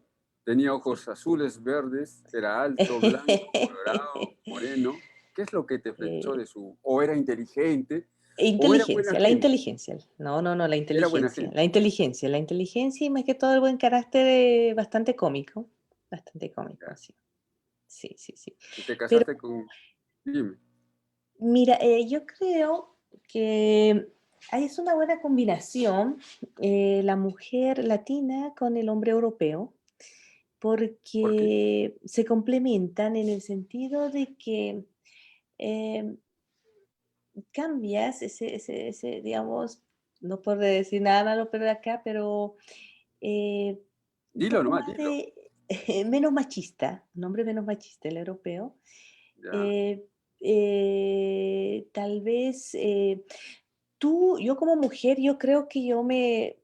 Tenía Sí. ojos azules, verdes, era alto, blanco, colorado, moreno. ¿Qué es lo que te flechó Eh, de o era inteligente, o era buena inteligencia, la gente? inteligencia. No, no, no, la Era buena inteligencia. gente. La inteligencia y más que todo el buen carácter, bastante cómico. Bastante cómico, Ya. sí. Sí, sí, sí. Y te Pero casaste con, dime, mira, yo creo que ahí es una buena combinación, la mujer latina con el hombre europeo, ¿por qué? porque se complementan en el sentido de que em, cambias digamos, no por decir nada malo, pero de acá, pero un Dilo poco nomás, más dilo. menos machista, un hombre menos machista, el europeo. Ya, Eh, Tal vez, yo como mujer, yo creo que yo me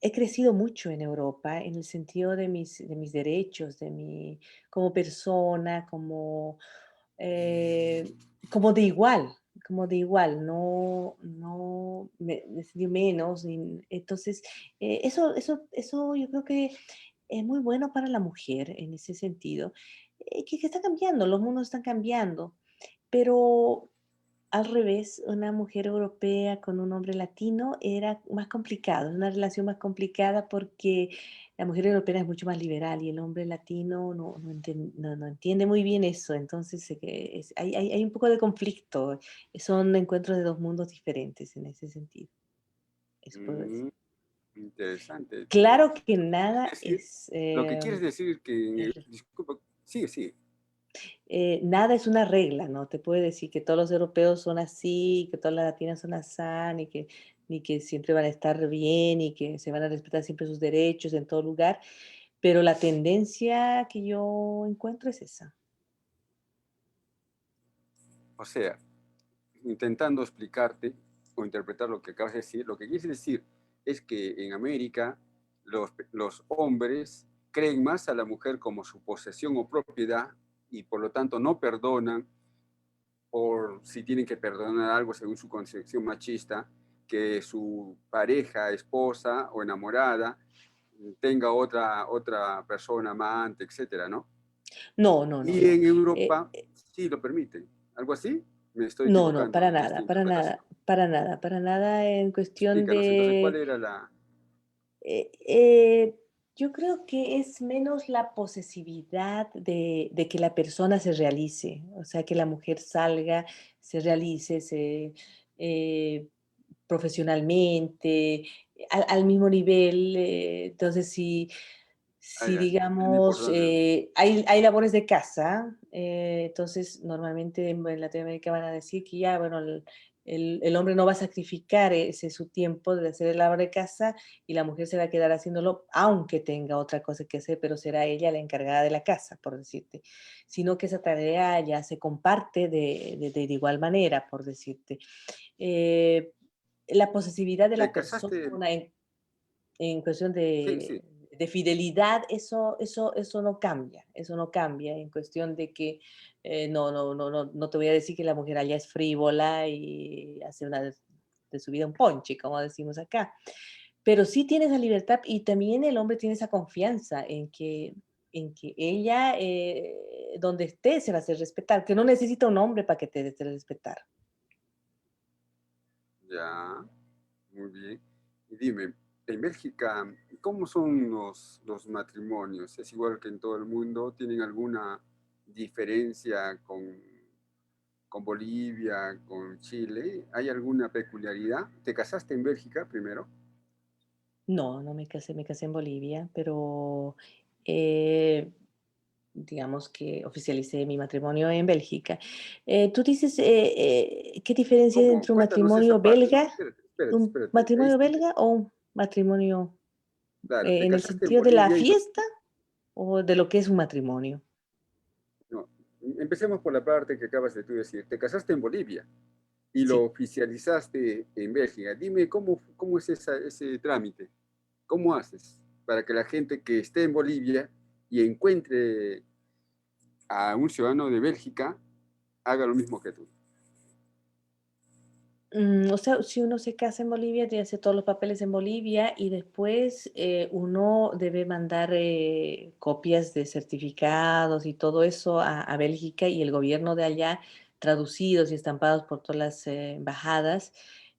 he crecido mucho en Europa en el sentido de mis derechos, como persona, eh, como de igual, no me sentí menos. Entonces, eso yo creo que es muy bueno para la mujer en ese sentido, que está cambiando, los mundos están cambiando, pero al revés, una mujer europea con un hombre latino era más complicado, es una relación más complicada porque la mujer europea es mucho más liberal y el hombre latino no entiende muy bien eso, entonces hay un poco de conflicto, son encuentros de dos mundos diferentes en ese sentido, eso puedo decir. Mm, interesante. Claro que Es nada decir, lo que quieres decir que, es disculpa, sigue, sigue. nada es una regla, ¿no? Te puede decir que todos los europeos son así, que todas las latinas son así, ni que siempre van a estar bien y que se van a respetar siempre sus derechos en todo lugar, pero la tendencia que yo encuentro es esa. O sea, intentando explicarte o interpretar lo que acabas de decir, lo que quieres decir es que en América los hombres creen más a la mujer como su posesión o propiedad y por lo tanto no perdonan por si tienen que perdonar algo según su concepción machista, que su pareja, esposa o enamorada tenga otra persona, amante, etcétera, ¿no? No, no, no, Y no. en Eh, Europa sí lo permiten. ¿Algo así? Me estoy no, no, equivocando. para Es nada, distinta para la relación. nada, para nada, para nada en cuestión Explícanos entonces cuál de. era la... Eh, eh, yo creo que es menos la posesividad de que la persona se realice, o sea, que la mujer salga, se realice, eh, profesionalmente, al mismo nivel. Entonces, Ah, si ya, entendí por digamos, dónde. hay labores de casa, entonces normalmente en Latinoamérica van a decir que ya, bueno, el hombre no va a sacrificar ese su tiempo de hacer el labor de casa y la mujer se va a quedar haciéndolo, aunque tenga otra cosa que hacer, pero será ella la encargada de la casa, por decirte. Sino que esa tarea ya se comparte de igual manera, por decirte. Eh, la posesividad de ¿Te la persona casaste? en cuestión Sí, sí. de fidelidad, eso no cambia, eso no cambia en cuestión de que no te voy a decir que la mujer allá es frívola y hace de su vida un ponche, como decimos acá, pero sí tiene esa libertad y también el hombre tiene esa confianza en que ella, donde esté, se va a hacer respetar, que no necesita un hombre para que te dé respetar. Ya, muy bien. Y dime, en Bélgica, ¿cómo son los matrimonios? ¿Es igual que en todo el mundo? ¿Tienen alguna diferencia con Bolivia, con Chile? ¿Hay alguna peculiaridad? ¿Te casaste en Bélgica primero? No, no me casé en Bolivia, pero eh, digamos que oficialicé mi matrimonio en Bélgica. Tú dices, ¿qué diferencia hay ¿Cómo? entre Cuéntanos esa parte. No, un espérate. matrimonio belga o un matrimonio Claro, ¿te en el casaste en sentido de la Bolivia y fiesta o de lo que es un matrimonio? no, empecemos por la parte que acabas de tú decir. Te casaste en Bolivia y lo Sí. oficializaste en Bélgica. Dime cómo es ese trámite. ¿Cómo haces para que la gente que esté en Bolivia y encuentre a un ciudadano de Bélgica haga lo mismo que tú? O sea, si uno se casa en Bolivia, te hace todos los papeles en Bolivia y después uno debe mandar copias de certificados y todo eso a Bélgica y el gobierno de allá, traducidos y estampados por todas las embajadas,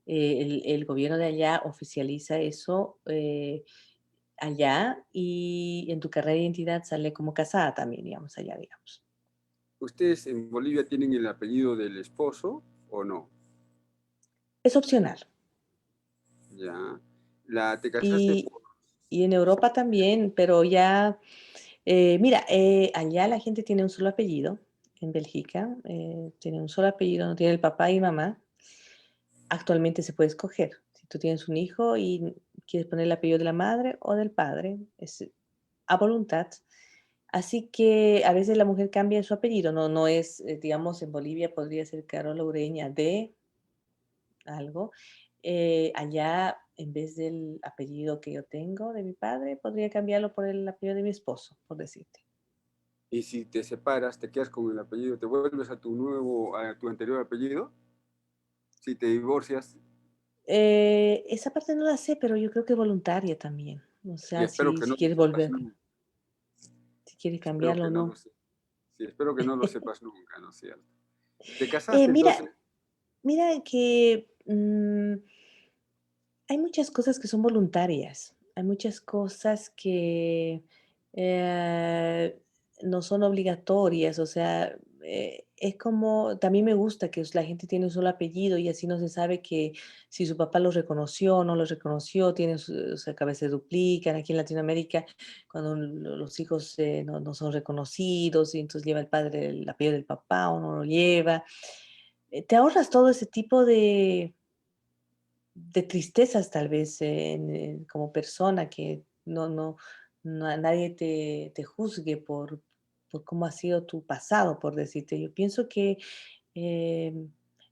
el gobierno de allá oficializa eso allá y en tu carrera de identidad sale como casada también, digamos, allá, digamos. ¿Ustedes en Bolivia tienen el apellido del esposo o no? Es opcional. Ya. ¿Te casaste Y, y en Europa también, pero mira, allá la gente tiene un solo apellido, en Bélgica, tiene un solo apellido, no tiene el papá y mamá. Actualmente se puede escoger. Si tú tienes un hijo y quieres poner el apellido de la madre o del padre, es a voluntad. Así que a veces la mujer cambia su apellido, no es, digamos, en Bolivia podría ser Carola Ureña de algo. allá, en vez del apellido que yo tengo de mi padre, podría cambiarlo por el apellido de mi esposo, por decirte. Y si te separas, te quedas con el apellido, te vuelves a tu anterior apellido. Si te divorcias, Esa parte no la sé, pero yo creo que voluntaria también. O y sea, espero que si no lo quieres sepas volver, nunca. si quieres Espero cambiarlo que o no lo no. sepas. Sí, espero que no lo sepas nunca, ¿no es cierto? ¿Te casaste Mira, entonces? mira que hay muchas cosas que son voluntarias, hay muchas cosas que eh, no son obligatorias, o sea, es como, también me gusta que la gente tiene un solo apellido y así no se sabe que si su papá lo reconoció o no lo reconoció, tienen o sea, que a veces duplican aquí en Latinoamérica cuando los hijos no son reconocidos y entonces lleva el padre el apellido del papá o no lo lleva. Te ahorras todo ese tipo de tristezas tal vez como persona, que nadie te juzgue por cómo ha sido tu pasado, por decirte. Yo pienso que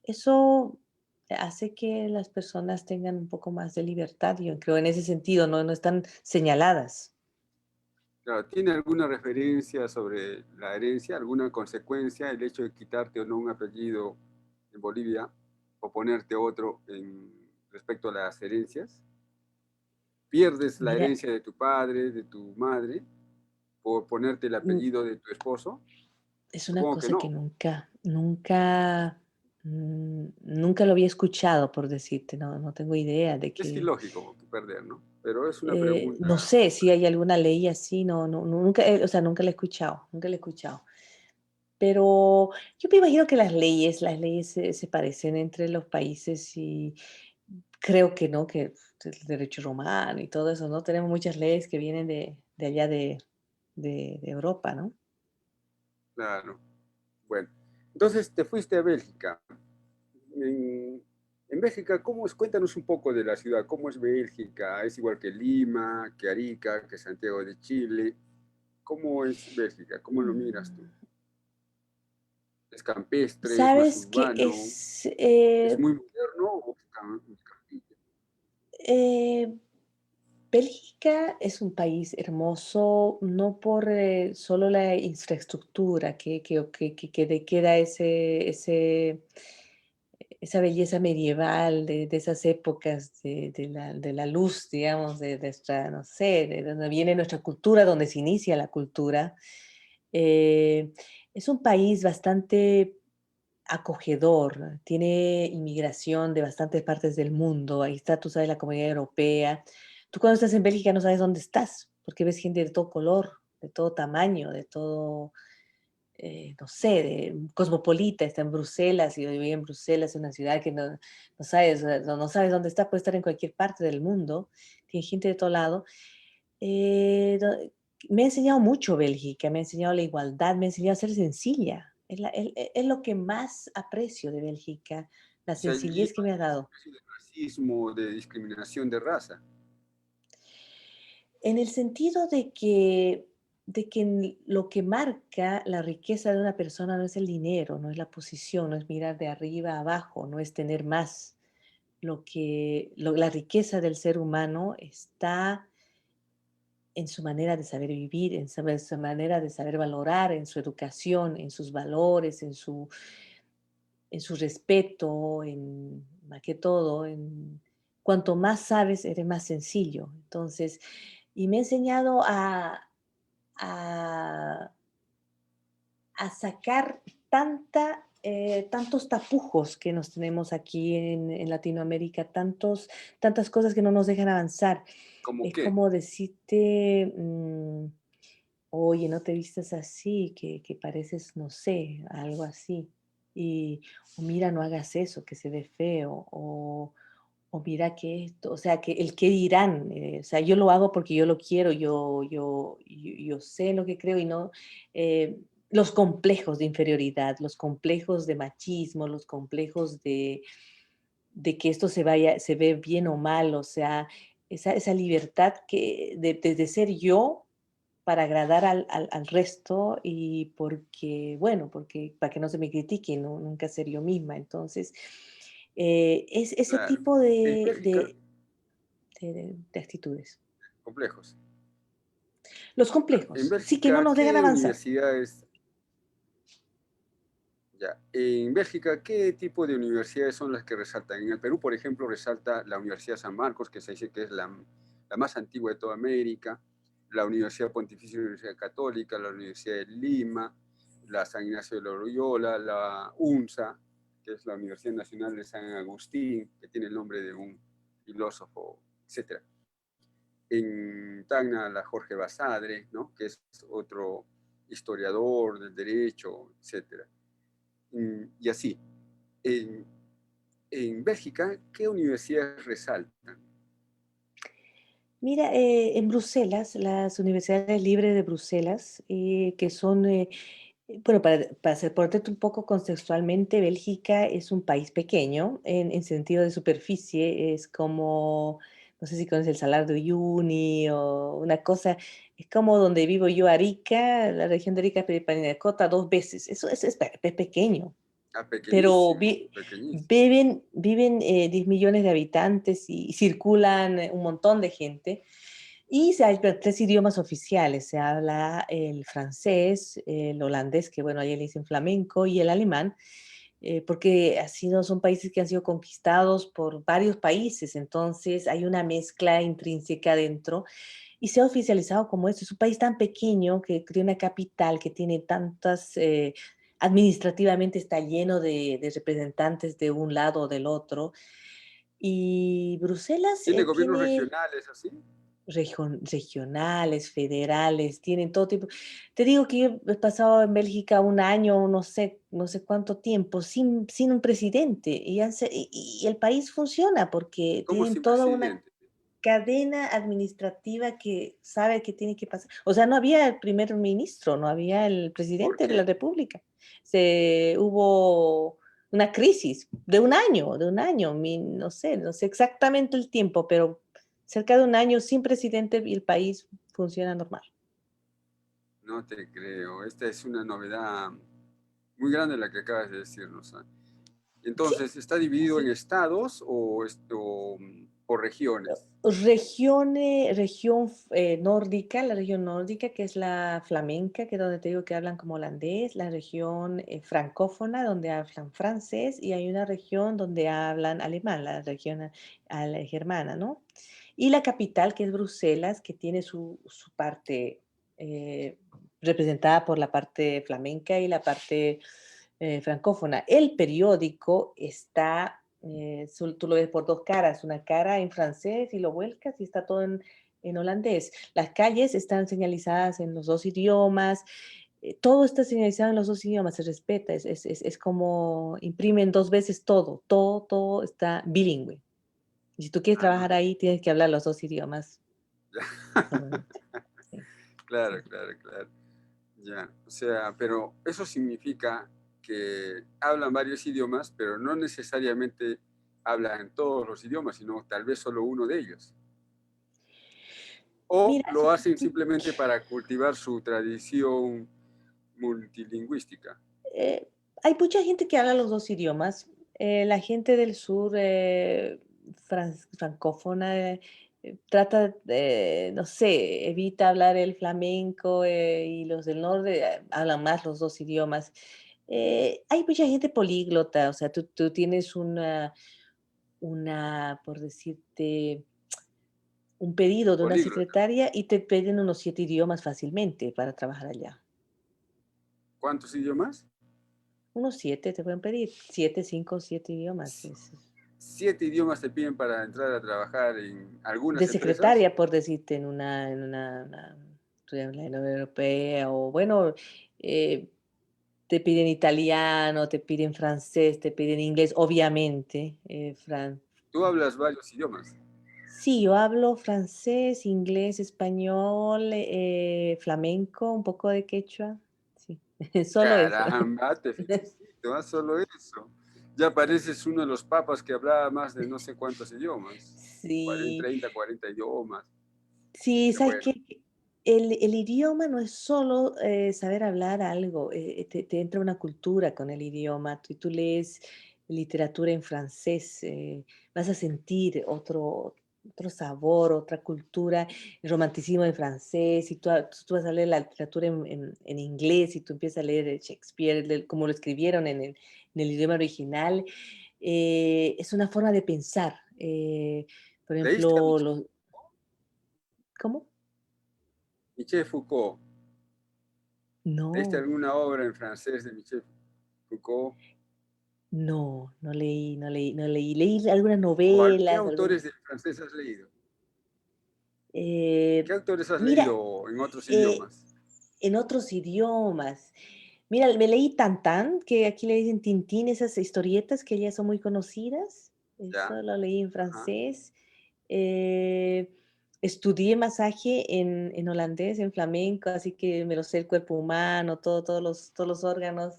eso hace que las personas tengan un poco más de libertad, yo creo, en ese sentido, no están señaladas. Claro, ¿tiene alguna referencia sobre la herencia, alguna consecuencia el hecho de quitarte o no un apellido en Bolivia o ponerte otro respecto a las herencias? ¿Pierdes la Mira, herencia de tu padre, de tu madre, por ponerte el mm, apellido de tu esposo? es una Supongo que cosa que no. nunca lo había escuchado, por decirte, no tengo idea de Es que. ilógico perder, ¿no? Pero es una pregunta. No sé si hay alguna ley así, nunca, o sea, nunca la he escuchado, nunca la he escuchado. Pero yo me imagino que las leyes se parecen entre los países y creo que no, que el derecho romano y todo eso, ¿no? Tenemos muchas leyes que vienen de allá de Europa, ¿no? Claro. Bueno, entonces te fuiste a Bélgica. En Bélgica, ¿cómo es? Cuéntanos un poco de la ciudad. ¿Cómo es Bélgica? ¿Es igual que Lima, que Arica, que Santiago de Chile? ¿Cómo es Bélgica? ¿Cómo lo miras tú? Mm, ¿Es campestre? ¿Es más ¿Sabes qué urbano? es? ¿Es muy moderno o es campillo? Eh, Bélgica es un país hermoso, no por solo la infraestructura queda esa belleza medieval de esas épocas de la luz, digamos, de nuestra, no sé, de donde viene nuestra cultura, donde se inicia la cultura. Eh, es un país bastante acogedor, tiene inmigración de bastantes partes del mundo, ahí está, tú sabes, la Comunidad Europea. Tú cuando estás en Bélgica no sabes dónde estás, porque ves gente de todo color, de todo tamaño, de todo, no sé, cosmopolita, está en Bruselas, y yo viví en Bruselas, una ciudad que no sabes, no sabes dónde está, puede estar en cualquier parte del mundo, tiene gente de todo lado. Eh, do- Me ha enseñado mucho Bélgica, me ha enseñado la igualdad, me ha enseñado a ser sencilla. Es lo que más aprecio de Bélgica, la O sea, allí sencillez que no me ha hay esa dado. especie de racismo, de discriminación de raza. En el sentido de que lo que marca la riqueza de una persona no es el dinero, no es la posición, no es mirar de arriba a abajo, no es tener más. La riqueza del ser humano está en su manera de saber vivir, su manera de saber valorar, en su educación, en sus valores, en su respeto, más que todo, cuanto más sabes, eres más sencillo. Entonces, y me ha enseñado a, a sacar tantos tapujos que nos tenemos aquí en Latinoamérica, tantas cosas que no nos dejan avanzar. ¿Cómo Es qué? como decirte, oye, no te vistas así, que pareces, no sé, algo así. O mira, no hagas eso, que se ve feo, o mira que esto, o sea, que el qué dirán, o sea, yo lo hago porque yo lo quiero, yo sé lo que creo y no, los complejos de inferioridad, los complejos de machismo, los complejos de que esto se ve bien o mal, o sea, esa libertad de ser yo para agradar al resto y porque, bueno, porque para que no se me critique, nunca ser yo misma. Entonces, Es ese claro. tipo En Bélgica, de actitudes. complejos. Los Claro. En complejos, sí, que no Bélgica, nos dejan ¿qué avanzar. universidades? Ya. En Bélgica, ¿qué tipo de universidades son las que resaltan? En el Perú, por ejemplo, resalta la Universidad San Marcos, que se dice que es la más antigua de toda América, la Universidad Pontificia Universidad Católica, la Universidad de Lima, la San Ignacio de Loyola, la UNSA, que es la Universidad Nacional de San Agustín, que tiene el nombre de un filósofo, etcétera. En Tacna, la Jorge Basadre, ¿no? Que es otro historiador del derecho, etcétera. Y así. En, en Bélgica, ¿qué universidades resaltan? Mira, en Bruselas, las universidades libres de Bruselas, que son, bueno, ponerte un poco contextualmente, Bélgica es un país pequeño en sentido de superficie, es como, no sé si conoces el Salar de Uyuni o una cosa, es como donde vivo yo, Arica, la región de Arica, Parinacota, dos veces, eso es pequeño, Ah, pero pequeñísimo, pequeñísimo. viven 10 millones de habitantes y circulan un montón de gente. Y hay tres idiomas oficiales. Se habla el francés, el holandés, que bueno, ahí le dicen flamenco, y el alemán, porque son países que han sido conquistados por varios países. Entonces hay una mezcla intrínseca dentro y se ha oficializado como esto. Es un país tan pequeño que tiene una capital que tiene tantas, administrativamente está lleno de representantes de un lado o del otro. Y Bruselas ¿Tiene gobiernos tiene regionales así? regionales, federales, tienen todo tipo. Te digo que yo he pasado en Bélgica un año, no sé cuánto tiempo, sin un presidente, y el país funciona porque ¿Cómo tienen sin toda una presidente? cadena administrativa que sabe que tiene que pasar. O sea, no había el primer ministro, no había el ¿Por presidente de la qué? República. Hubo una crisis de un año, no sé exactamente el tiempo, pero cerca de un año sin presidente y el país funciona normal. No te creo. Esta es una novedad muy grande la que acabas de decirnos. ¿Ah? Sí, Entonces, ¿está dividido en sí. estados o, o regiones? Nórdica, la región nórdica, que es la flamenca, que es donde te digo que hablan como holandés, la región francófona, donde hablan francés, y hay una región donde hablan alemán, la región germana, ¿no? Y la capital, que es Bruselas, que tiene su parte eh, representada por la parte flamenca y la parte francófona. El periódico está, tú lo ves por dos caras, una cara en francés y lo vuelcas y está todo en holandés. Las calles están señalizadas en los dos idiomas, todo está señalizado en los dos idiomas, se respeta, es como imprimen dos veces todo está bilingüe. Y si tú quieres Ah, no trabajar te ahí, tienes que hablar los dos idiomas solamente. Sí, Claro, sí. claro, claro. Ya, o sea, pero eso significa que hablan varios idiomas, pero no necesariamente hablan todos los idiomas, sino tal vez solo uno de ellos. O Mira, lo hacen simplemente para cultivar su tradición multilingüística. eh, hay mucha gente que habla los dos idiomas. La gente del sur francófona trata, no sé, evita hablar el flamenco y los del norte hablan más los dos idiomas. Hay mucha gente políglota, o sea, tú tienes por decirte, un pedido de una Políglota. secretaria y te piden unos 7 idiomas fácilmente para trabajar allá. ¿Cuántos idiomas? Unos 7 te pueden pedir, 7, 5, 7 idiomas. 7 idiomas te piden para entrar a trabajar en De algunas empresas. secretaria, por decirte, en la Unión Europea, o bueno, eh, te piden italiano, te piden francés, te piden inglés, obviamente. Tú hablas varios idiomas. Sí, yo hablo francés, inglés, español, flamenco, un poco de quechua. Sí, solo eso. Caramba, te felicito, solo eso. Ya pareces uno de los papas que hablaba más de no sé cuántos idiomas. 40, Sí, 30, 40 idiomas. sí, Qué ¿sabes bueno. qué? El idioma no es solo saber hablar algo, te entra una cultura con el idioma. Tú lees literatura en francés, vas a sentir otro sabor, otra cultura, el romanticismo en francés, y tú vas a leer la literatura en inglés y tú empiezas a leer Shakespeare, como lo escribieron en el idioma original, es una forma de pensar. Por ¿Leíste a ejemplo, ¿cómo? Michel Foucault? ¿Leíste No, alguna obra en francés de Michel Foucault? no, no leí. Leí algunas ¿Qué novelas, autores algunos. de francés has leído? ¿Qué eh, autores has Mira, leído en otros eh, idiomas? en otros idiomas. Mira, me leí Tantán, que aquí le dicen Tintín, esas historietas que ya son muy conocidas. Eso Ya, lo leí en ajá. francés. Eh, Estudié masaje en holandés, en flamenco, así que me lo sé el cuerpo humano, todos los órganos,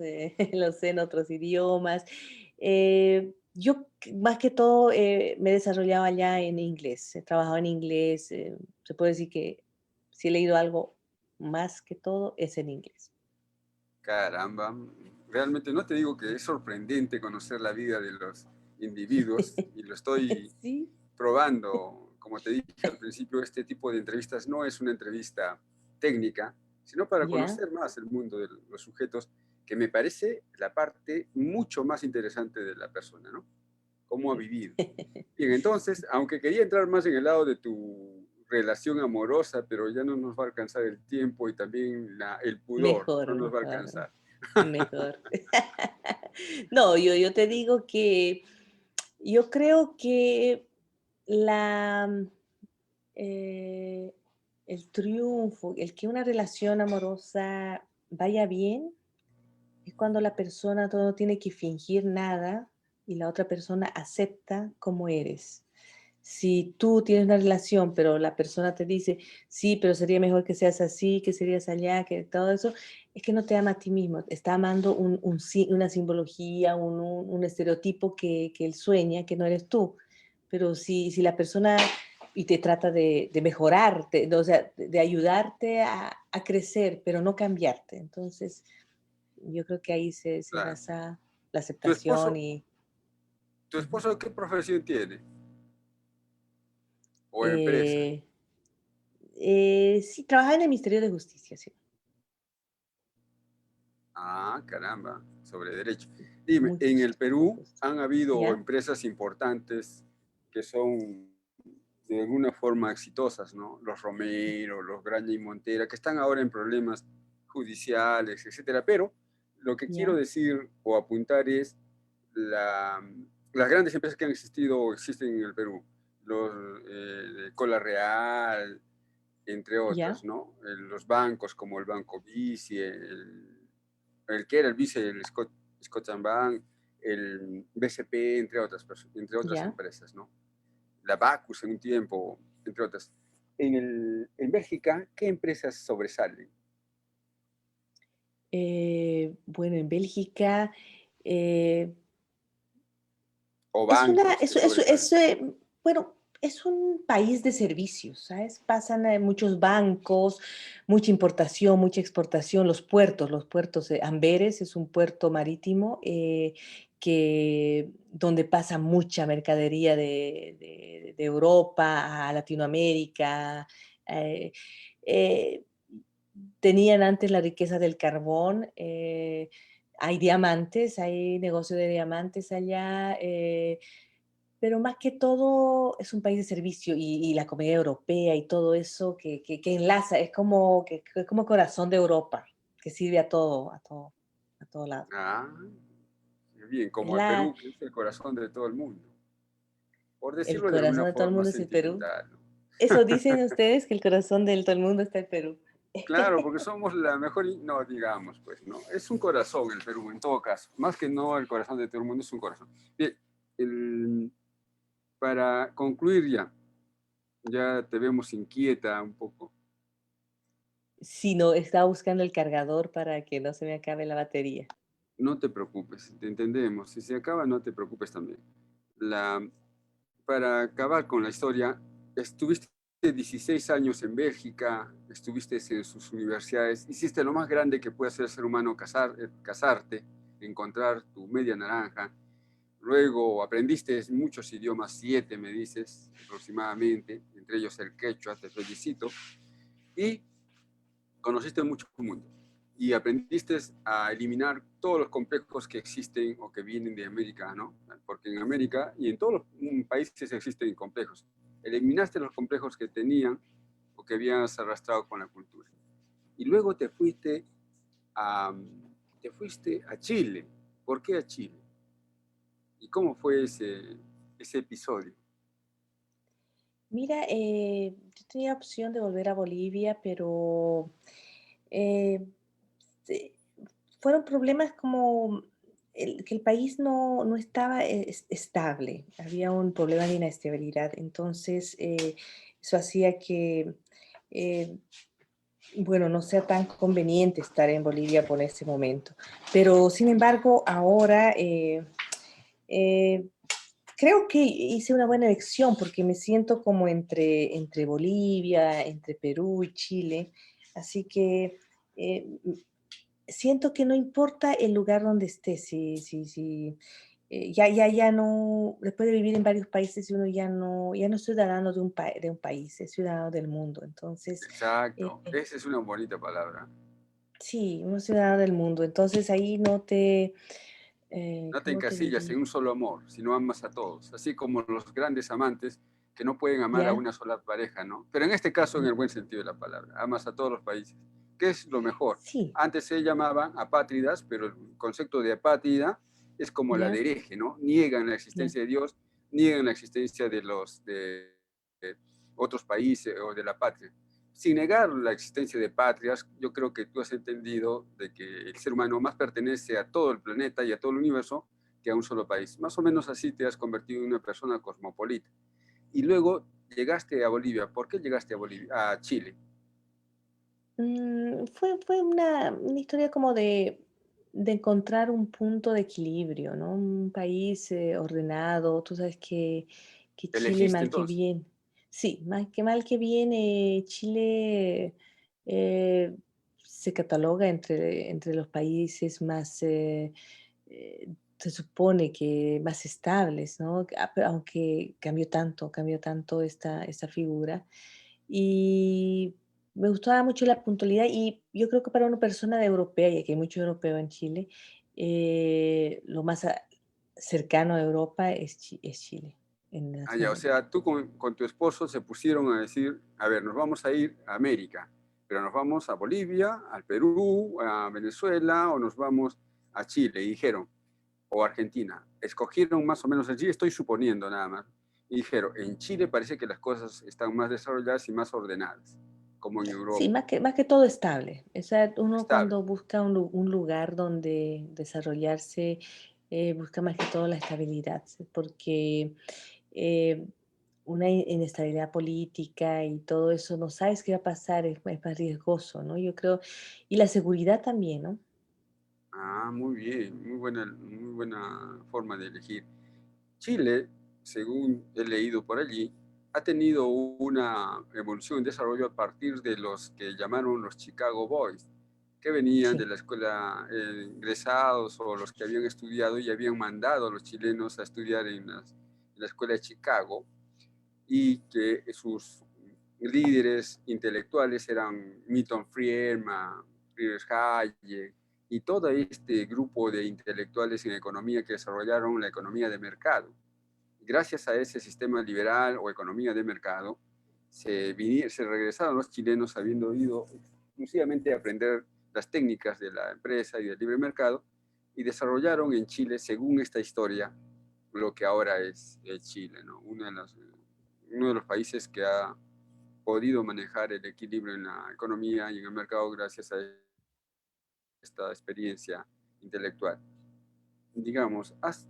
los sé en otros idiomas. Más que todo me he desarrollado allá en inglés, he trabajado en inglés, se puede decir que si he leído algo más que todo es en inglés. Caramba, realmente no te digo que es sorprendente conocer la vida de los individuos y lo estoy Sí, probando. Como te dije al principio, este tipo de entrevistas no es una entrevista técnica, sino para ya. conocer más el mundo de los sujetos, que me parece la parte mucho más interesante de la persona, ¿no? Cómo ha vivido. Bien, entonces, aunque quería entrar más en el lado de tu relación amorosa, pero ya no nos va a alcanzar el tiempo y también el pudor, no Mejor, nos va a mejor, alcanzar. mejor. No, yo te digo que yo creo que la, eh, el triunfo, el que una relación amorosa vaya bien, es cuando la persona no tiene que fingir nada y la otra persona acepta como eres. Si tú tienes una relación, pero la persona te dice, sí, pero sería mejor que seas así, que serías allá, que todo eso, es que no te ama a ti mismo, está amando una simbología, un estereotipo que él sueña, que no eres tú. Pero si la persona y te trata de mejorarte, o sea, de ayudarte a crecer, pero no cambiarte, entonces yo creo que ahí se Claro. basa la ¿Tu aceptación esposo, y... tu Ujú. esposo qué profesión tiene? ¿O empresa? Eh, sí, trabajaba en el Ministerio de Justicia, sí. Ah, caramba, sobre derecho. Dime, en Muchos el trabajos Perú de justicia. han habido ¿Ya? empresas importantes que son de alguna forma exitosas, ¿no? Los Romero, los Graña y Montera, que están ahora en problemas judiciales, etcétera. Pero lo que quiero ¿Ya? decir o apuntar es la, las grandes empresas que han existido o existen en el Perú, los Cola Real, entre ¿Ya? otros, ¿no? Los bancos como el Banco Vici, el que era el Vice, el Scotiabank, el BCP, entre otras ¿Ya? empresas, ¿no? La Bacus en un tiempo, entre otras. En Bélgica, ¿qué empresas sobresalen? Bueno, en Bélgica eh, ¿O es bancos que sobresalen? bueno, es un país de servicios, ¿sabes? Pasan muchos bancos, mucha importación, mucha exportación, los puertos, Amberes es un puerto marítimo donde pasa mucha mercadería de Europa a Latinoamérica. eh, eh, Tenían antes la riqueza del carbón, hay diamantes, hay negocio de diamantes allá, pero más que todo es un país de servicio y la comedia europea y todo eso que enlaza, que es como corazón de Europa, que sirve a todo lado. Ah, bien, Es como el Perú, que es el corazón de todo el mundo, por el decirlo de corazón alguna de todo el forma mundo es el Perú. sentimental, ¿no? Eso dicen ustedes, que el corazón de todo el mundo está el Perú. Claro, porque somos la mejor, no digamos, pues, ¿no? Es un corazón el Perú, en todo caso. Más que no el corazón de todo el mundo, es un corazón. Bien, para concluir ya, ya te vemos inquieta un poco. Si no, estaba buscando el cargador para que no se me acabe la batería. No te preocupes, te entendemos. Si se acaba, no te preocupes también. La, para acabar con la historia, estuviste 16 años en Bélgica, estuviste en sus universidades, hiciste lo más grande que puede hacer el ser humano, casarte, encontrar tu media naranja. Luego aprendiste muchos idiomas, 7 me dices aproximadamente, entre ellos el quechua, te felicito, y conociste mucho mundo. Y aprendiste a eliminar todos los complejos que existen o que vienen de América, ¿no? Porque en América y en todos los países existen complejos. Eliminaste los complejos que tenían o que habías arrastrado con la cultura. Y luego a, te fuiste a Chile. ¿Por qué a Chile? ¿Y cómo fue ese episodio? Mira, yo tenía opción de volver a Bolivia, pero eh, se- fueron problemas como que el país no estaba estable, había un problema de inestabilidad, entonces eso hacía que, eh, bueno, no sea tan conveniente estar en Bolivia por ese momento. Pero sin embargo, ahora eh, creo que hice una buena elección porque me siento como entre Bolivia, entre Perú y Chile. Así que eh, siento que no importa el lugar donde esté, si ya no, después de vivir en varios países, uno ya no es ciudadano de un país, es ciudadano del mundo. Entonces, Exacto, eh, esa es una bonita palabra. sí, uno es ciudadano del mundo. Entonces ahí no te, No te ¿cómo te encasillas en diría? un solo amor, sino amas a todos, así como los grandes amantes que no pueden amar a ¿Ya? una sola pareja, ¿no? Pero en este caso, en el buen sentido de la palabra, amas a todos los países. ¿Qué es lo mejor? Sí, Antes se llamaban apátridas, pero el concepto de apátrida es como la de ya, hereje, ¿no? Niegan la ya. existencia de Dios, niegan la existencia de otros países o de la patria. Sin negar la existencia de patrias, yo creo que tú has entendido de que el ser humano más pertenece a todo el planeta y a todo el universo que a un solo país. Más o menos así te has convertido en una persona cosmopolita. Y luego llegaste a Bolivia. ¿Por qué llegaste a Bolivia, a Chile? Fue una historia como de encontrar un punto de equilibrio, ¿no? Un país ordenado. Tú sabes que Chile, Elegiste mal que entonces. bien, sí, mal que bien, Chile eh, se cataloga entre los países más, se supone que más estables, ¿no? Pero aunque cambió tanto esta figura. Y me gustaba mucho la puntualidad y yo creo que para una persona de europea, y aquí hay mucho europeo en Chile, lo más cercano a Europa es Chile, en Allá, o Latinoamérica. sea, tú con tu esposo se pusieron a decir, a ver, nos vamos a ir a América, pero nos vamos a Bolivia, al Perú, a Venezuela o nos vamos a Chile. Y dijeron, o Argentina. Escogieron más o menos allí, estoy suponiendo nada más. Y dijeron, en Chile parece que las cosas están más desarrolladas y más ordenadas, como en Sí, Europa. más que todo estable. O sea, uno Estable. cuando busca un lugar donde desarrollarse, busca más que todo la estabilidad, ¿sí? Porque eh, una inestabilidad política y todo eso, no sabes qué va a pasar, es más riesgoso, ¿no? Yo creo, y la seguridad también, ¿no? Ah, muy bien, muy buena forma de elegir. Chile, según he leído por allí, ha tenido una evolución y desarrollo a partir de los que llamaron los Chicago Boys, que venían de Sí, la escuela egresados o los que habían estudiado y habían mandado a los chilenos a estudiar en la escuela de Chicago y que sus líderes intelectuales eran Milton Friedman, Friedrich Hayek y todo este grupo de intelectuales en economía que desarrollaron la economía de mercado. Gracias a ese sistema liberal o economía de mercado, se regresaron los chilenos habiendo ido exclusivamente a aprender las técnicas de la empresa y del libre mercado y desarrollaron en Chile, según esta historia, lo que ahora es Chile, ¿no? Uno de los países que ha podido manejar el equilibrio en la economía y en el mercado gracias a esta experiencia intelectual. Digamos, has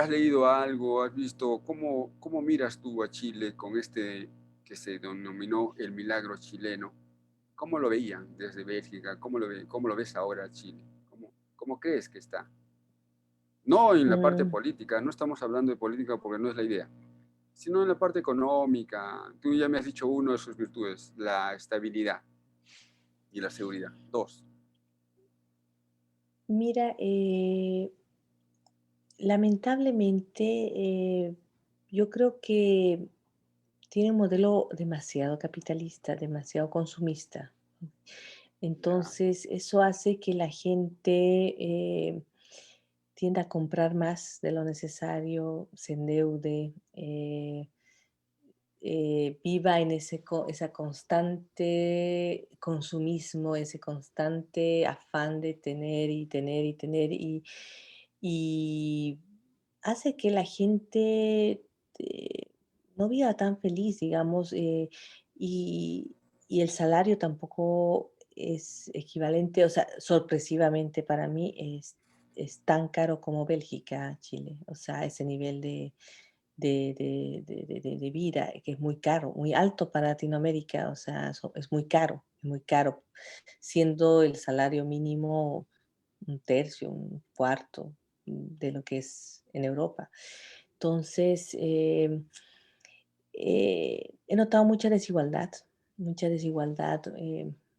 leído algo, has visto cómo miras tú a Chile con este que se denominó el milagro chileno? ¿Cómo lo veían desde Bélgica? ¿Cómo lo ves ahora a Chile? ¿Cómo crees que está? No en la parte mm, política, no estamos hablando de política porque no es la idea, sino en la parte económica. Tú ya me has dicho uno de sus virtudes, la estabilidad y la seguridad. Dos. mira, lamentablemente, yo creo que tiene un modelo demasiado capitalista, demasiado consumista. Ya, Entonces, eso hace que la gente tienda a comprar más de lo necesario, se endeude, viva en esa constante consumismo, ese constante afán de tener y tener y tener y hace que la gente no viva tan feliz, digamos, y, y el salario tampoco es equivalente, o sea, sorpresivamente para mí es tan caro como Bélgica, Chile, o sea, ese nivel de vida, que es muy caro, muy alto para Latinoamérica, o sea, es muy caro, siendo el salario mínimo un tercio, un cuarto de lo que es en Europa. Entonces, he notado mucha desigualdad.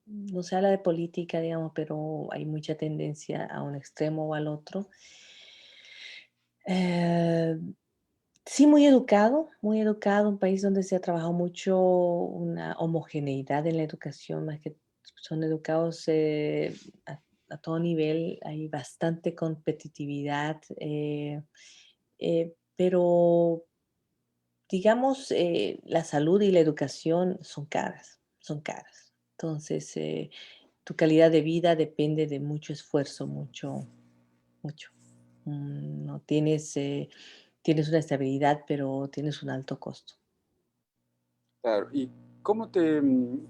No se habla de política, digamos, pero hay mucha tendencia a un extremo o al otro. Eh, Sí, muy educado, un país donde se ha trabajado mucho una homogeneidad en la educación, más que son educados a todo nivel, hay bastante competitividad, pero digamos, la salud y la educación son caras, son caras. Entonces, tu calidad de vida depende de mucho esfuerzo, mucho, mucho. No tienes, tienes una estabilidad, pero tienes un alto costo. claro. ¿Y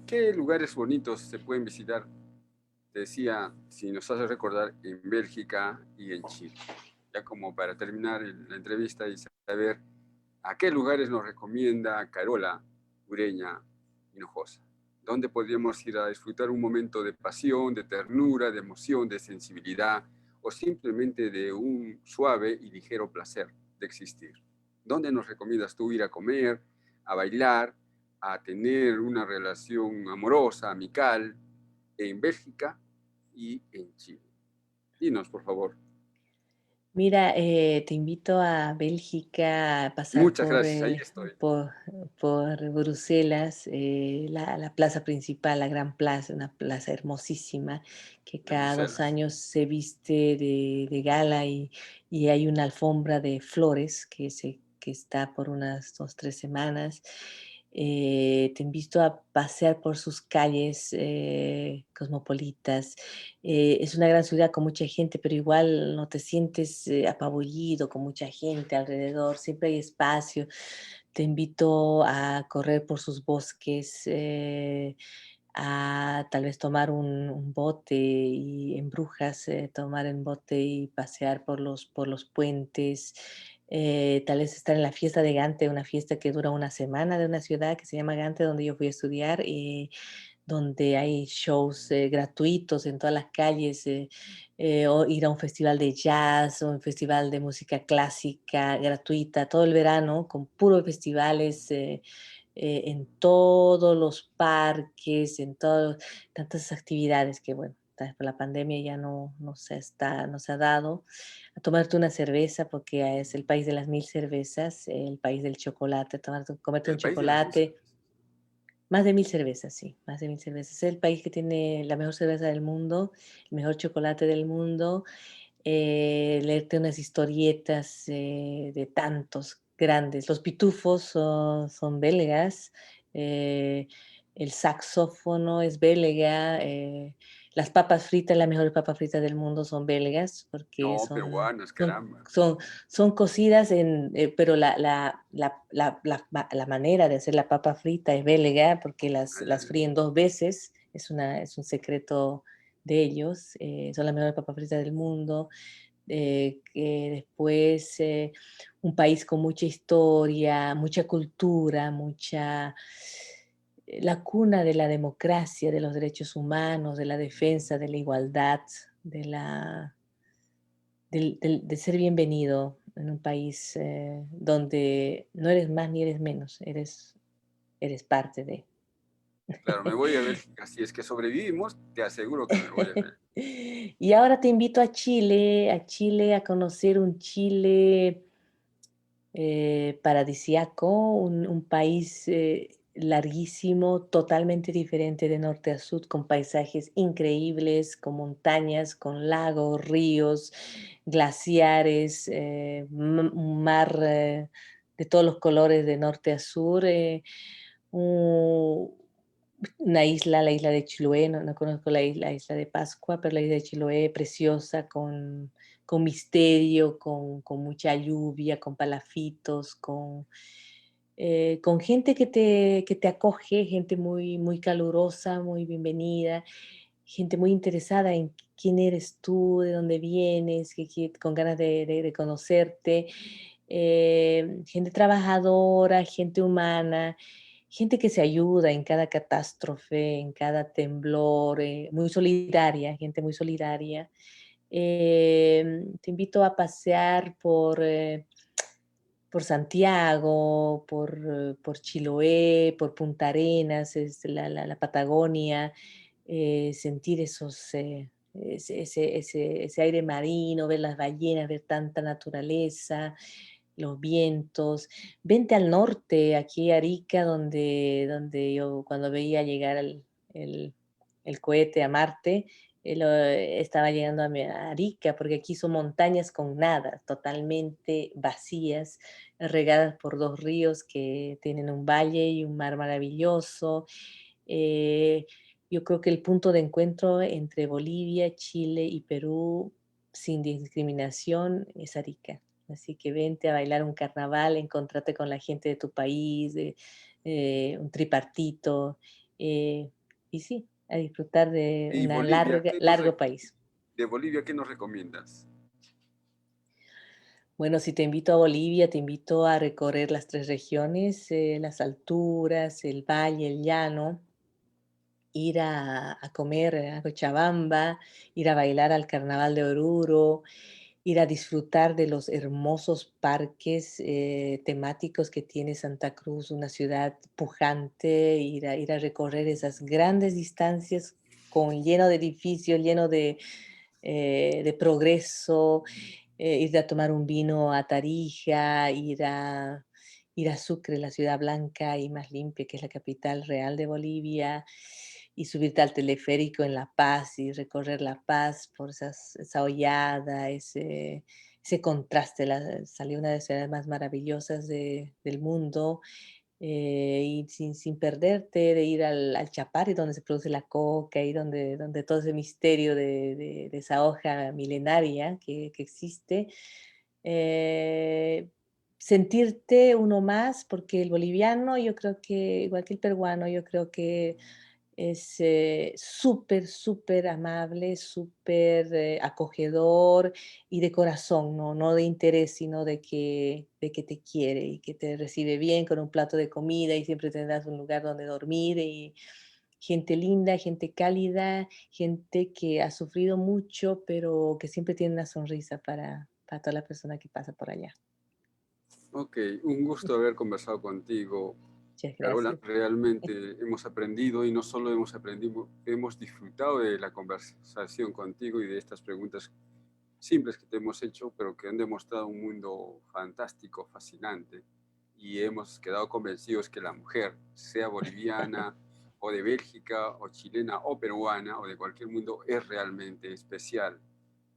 qué lugares bonitos se pueden visitar? Te decía, si nos hace recordar, en Bélgica y en Chile. Ya como para terminar la entrevista y saber a qué lugares nos recomienda Carola Ureña Hinojosa. ¿Dónde podríamos ir a disfrutar un momento de pasión, de ternura, de emoción, de sensibilidad o simplemente de un suave y ligero placer de existir? ¿Dónde nos recomiendas tú ir a comer, a bailar, a tener una relación amorosa, amical, en Bélgica y en Chile? Dinos, por favor. Mira, te invito a Bélgica a pasar Muchas gracias, ahí estoy. por Bruselas, la plaza principal, la Gran Plaza, una plaza hermosísima que De cada 2 Bruselas. años se viste de gala y hay una alfombra de flores que está por unas 2, 3 semanas. Te invito a pasear por sus calles cosmopolitas. Es una gran ciudad con mucha gente, pero igual no te sientes apabullido con mucha gente alrededor, siempre hay espacio. Te invito a correr por sus bosques, a tal vez tomar un bote y en Brujas, tomar en bote y pasear por los puentes. Tal vez estar en la fiesta de Gante, una fiesta que dura una semana de una ciudad que se llama Gante, donde yo fui a estudiar. Donde hay shows gratuitos en todas las calles, o ir a un festival de jazz o un festival de música clásica gratuita todo el verano, con puros festivales en todos los parques, en todas tantas actividades que, bueno, tal vez por la pandemia ya no se ha dado. A tomarte una cerveza, porque es el país de las 1000 cervezas, el país del chocolate, comerte un El país de las chocolate. misiones. Más de 1000 cervezas, sí, más de 1000 cervezas. Es el país que tiene la mejor cerveza del mundo, el mejor chocolate del mundo. Leerte unas historietas de tantos grandes. Los pitufos son belgas, eh, el saxófono es belga, las papas fritas, las mejores papas fritas del mundo son belgas, porque No, peruanas, son, caramba. son, son cocidas pero la manera de hacer la papa frita es belga, porque Ay, las ay, ay. fríen 2 veces, es un secreto de ellos, son las mejores papas fritas del mundo. Que después un país con mucha historia, mucha cultura, la cuna de la democracia, de los derechos humanos, de la defensa, de la igualdad, de de ser bienvenido en un país donde no eres más ni eres menos, eres parte de. Claro, me voy a ver, si es que sobrevivimos, te aseguro que me voy a ver. Y ahora te invito a Chile, a conocer un Chile paradisiaco, un país larguísimo, totalmente diferente de norte a sur, con paisajes increíbles, con montañas, con lagos, ríos, glaciares, un mar de todos los colores de norte a sur. u- una isla, la isla de Chiloé, no conozco la isla de Pascua, pero la isla de Chiloé preciosa, con misterio, con mucha lluvia, con palafitos, con gente que te acoge, gente muy, muy calurosa, muy bienvenida, gente muy interesada en quién eres tú, de dónde vienes, con ganas de conocerte, gente trabajadora, gente humana, gente que se ayuda en cada catástrofe, en cada temblor, muy solidaria, gente muy solidaria. Te invito a pasear por Santiago, por Chiloé, por Punta Arenas, es la Patagonia, sentir ese aire marino, ver las ballenas, ver tanta naturaleza, los vientos. Vente al norte, aquí a Arica, donde yo cuando veía llegar el, el cohete a Marte, estaba llegando a Arica, porque aquí son montañas con nada, totalmente vacías, regadas por dos ríos que tienen un valle y un mar maravilloso. Eh, yo creo que el punto de encuentro entre Bolivia, Chile y Perú, sin discriminación, es Arica. Así que vente a bailar un carnaval, encontrate con la gente de tu país, un tripartito, eh, y sí, a disfrutar de Y un Bolivia, largo país. de Bolivia, ¿qué nos recomiendas? Bueno, si te invito a Bolivia, te invito a recorrer las tres regiones, las alturas, el valle, el llano, ir a comer a Cochabamba, ir a bailar al Carnaval de Oruro, ir a disfrutar de los hermosos parques temáticos que tiene Santa Cruz, una ciudad pujante, ir a recorrer esas grandes distancias lleno de edificios, lleno de progreso, ir a tomar un vino a Tarija, ir a Sucre, la ciudad blanca y más limpia, que es la capital real de Bolivia, y subirte al teleférico en La Paz y recorrer La Paz por esa hollada, ese contraste. Salió una de las ciudades más maravillosas del mundo, y sin perderte de ir al Chapare, donde se produce la coca y donde todo ese misterio de esa hoja milenaria que existe. eh, Sentirte uno más, porque el boliviano, yo creo que, igual que el peruano, yo creo que es súper, súper amable, súper acogedor y de corazón, ¿no? No de interés, sino de que te quiere y que te recibe bien con un plato de comida y siempre tendrás un lugar donde dormir y gente linda, gente cálida, gente que ha sufrido mucho, pero que siempre tiene una sonrisa para toda la persona que pasa por allá. Ok, un gusto haber conversado contigo, Muchas Carola. gracias. Realmente hemos aprendido y no solo hemos aprendido, hemos disfrutado de la conversación contigo y de estas preguntas simples que te hemos hecho, pero que han demostrado un mundo fantástico, fascinante. Y hemos quedado convencidos que la mujer, sea boliviana o de Bélgica o chilena o peruana o de cualquier mundo, es realmente especial,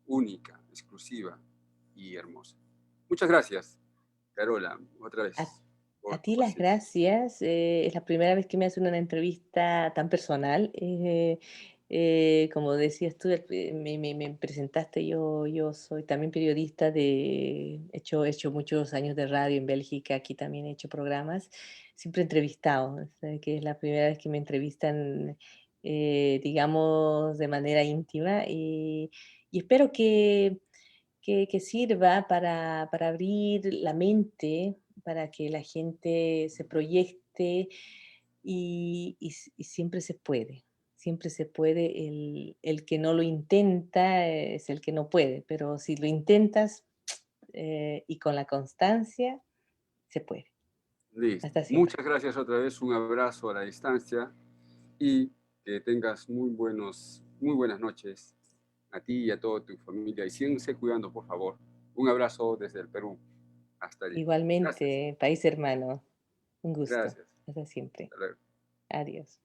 única, exclusiva y hermosa. Muchas gracias, Carola, otra A, vez, a por tu ti las paciencia. gracias. Es la primera vez que me hacen una entrevista tan personal. Como decías tú, me presentaste, yo soy también periodista he hecho muchos años de radio en Bélgica, aquí también he hecho programas, siempre entrevistado, o sea, que es la primera vez que me entrevistan, digamos, de manera íntima y espero que sirva para abrir la mente, para que la gente se proyecte y siempre se puede. Siempre se puede. El que no lo intenta es el que no puede, pero si lo intentas y con la constancia, se puede. Listo. Hasta siempre. Muchas gracias otra vez, un abrazo a la distancia y que tengas muy buenas noches a ti y a toda tu familia. Y síguense cuidando, por favor. Un abrazo desde el Perú. Hasta Lima. Gracias. Igualmente, país hermano, un gusto. Gracias. Hasta siempre. Hasta luego. Adiós.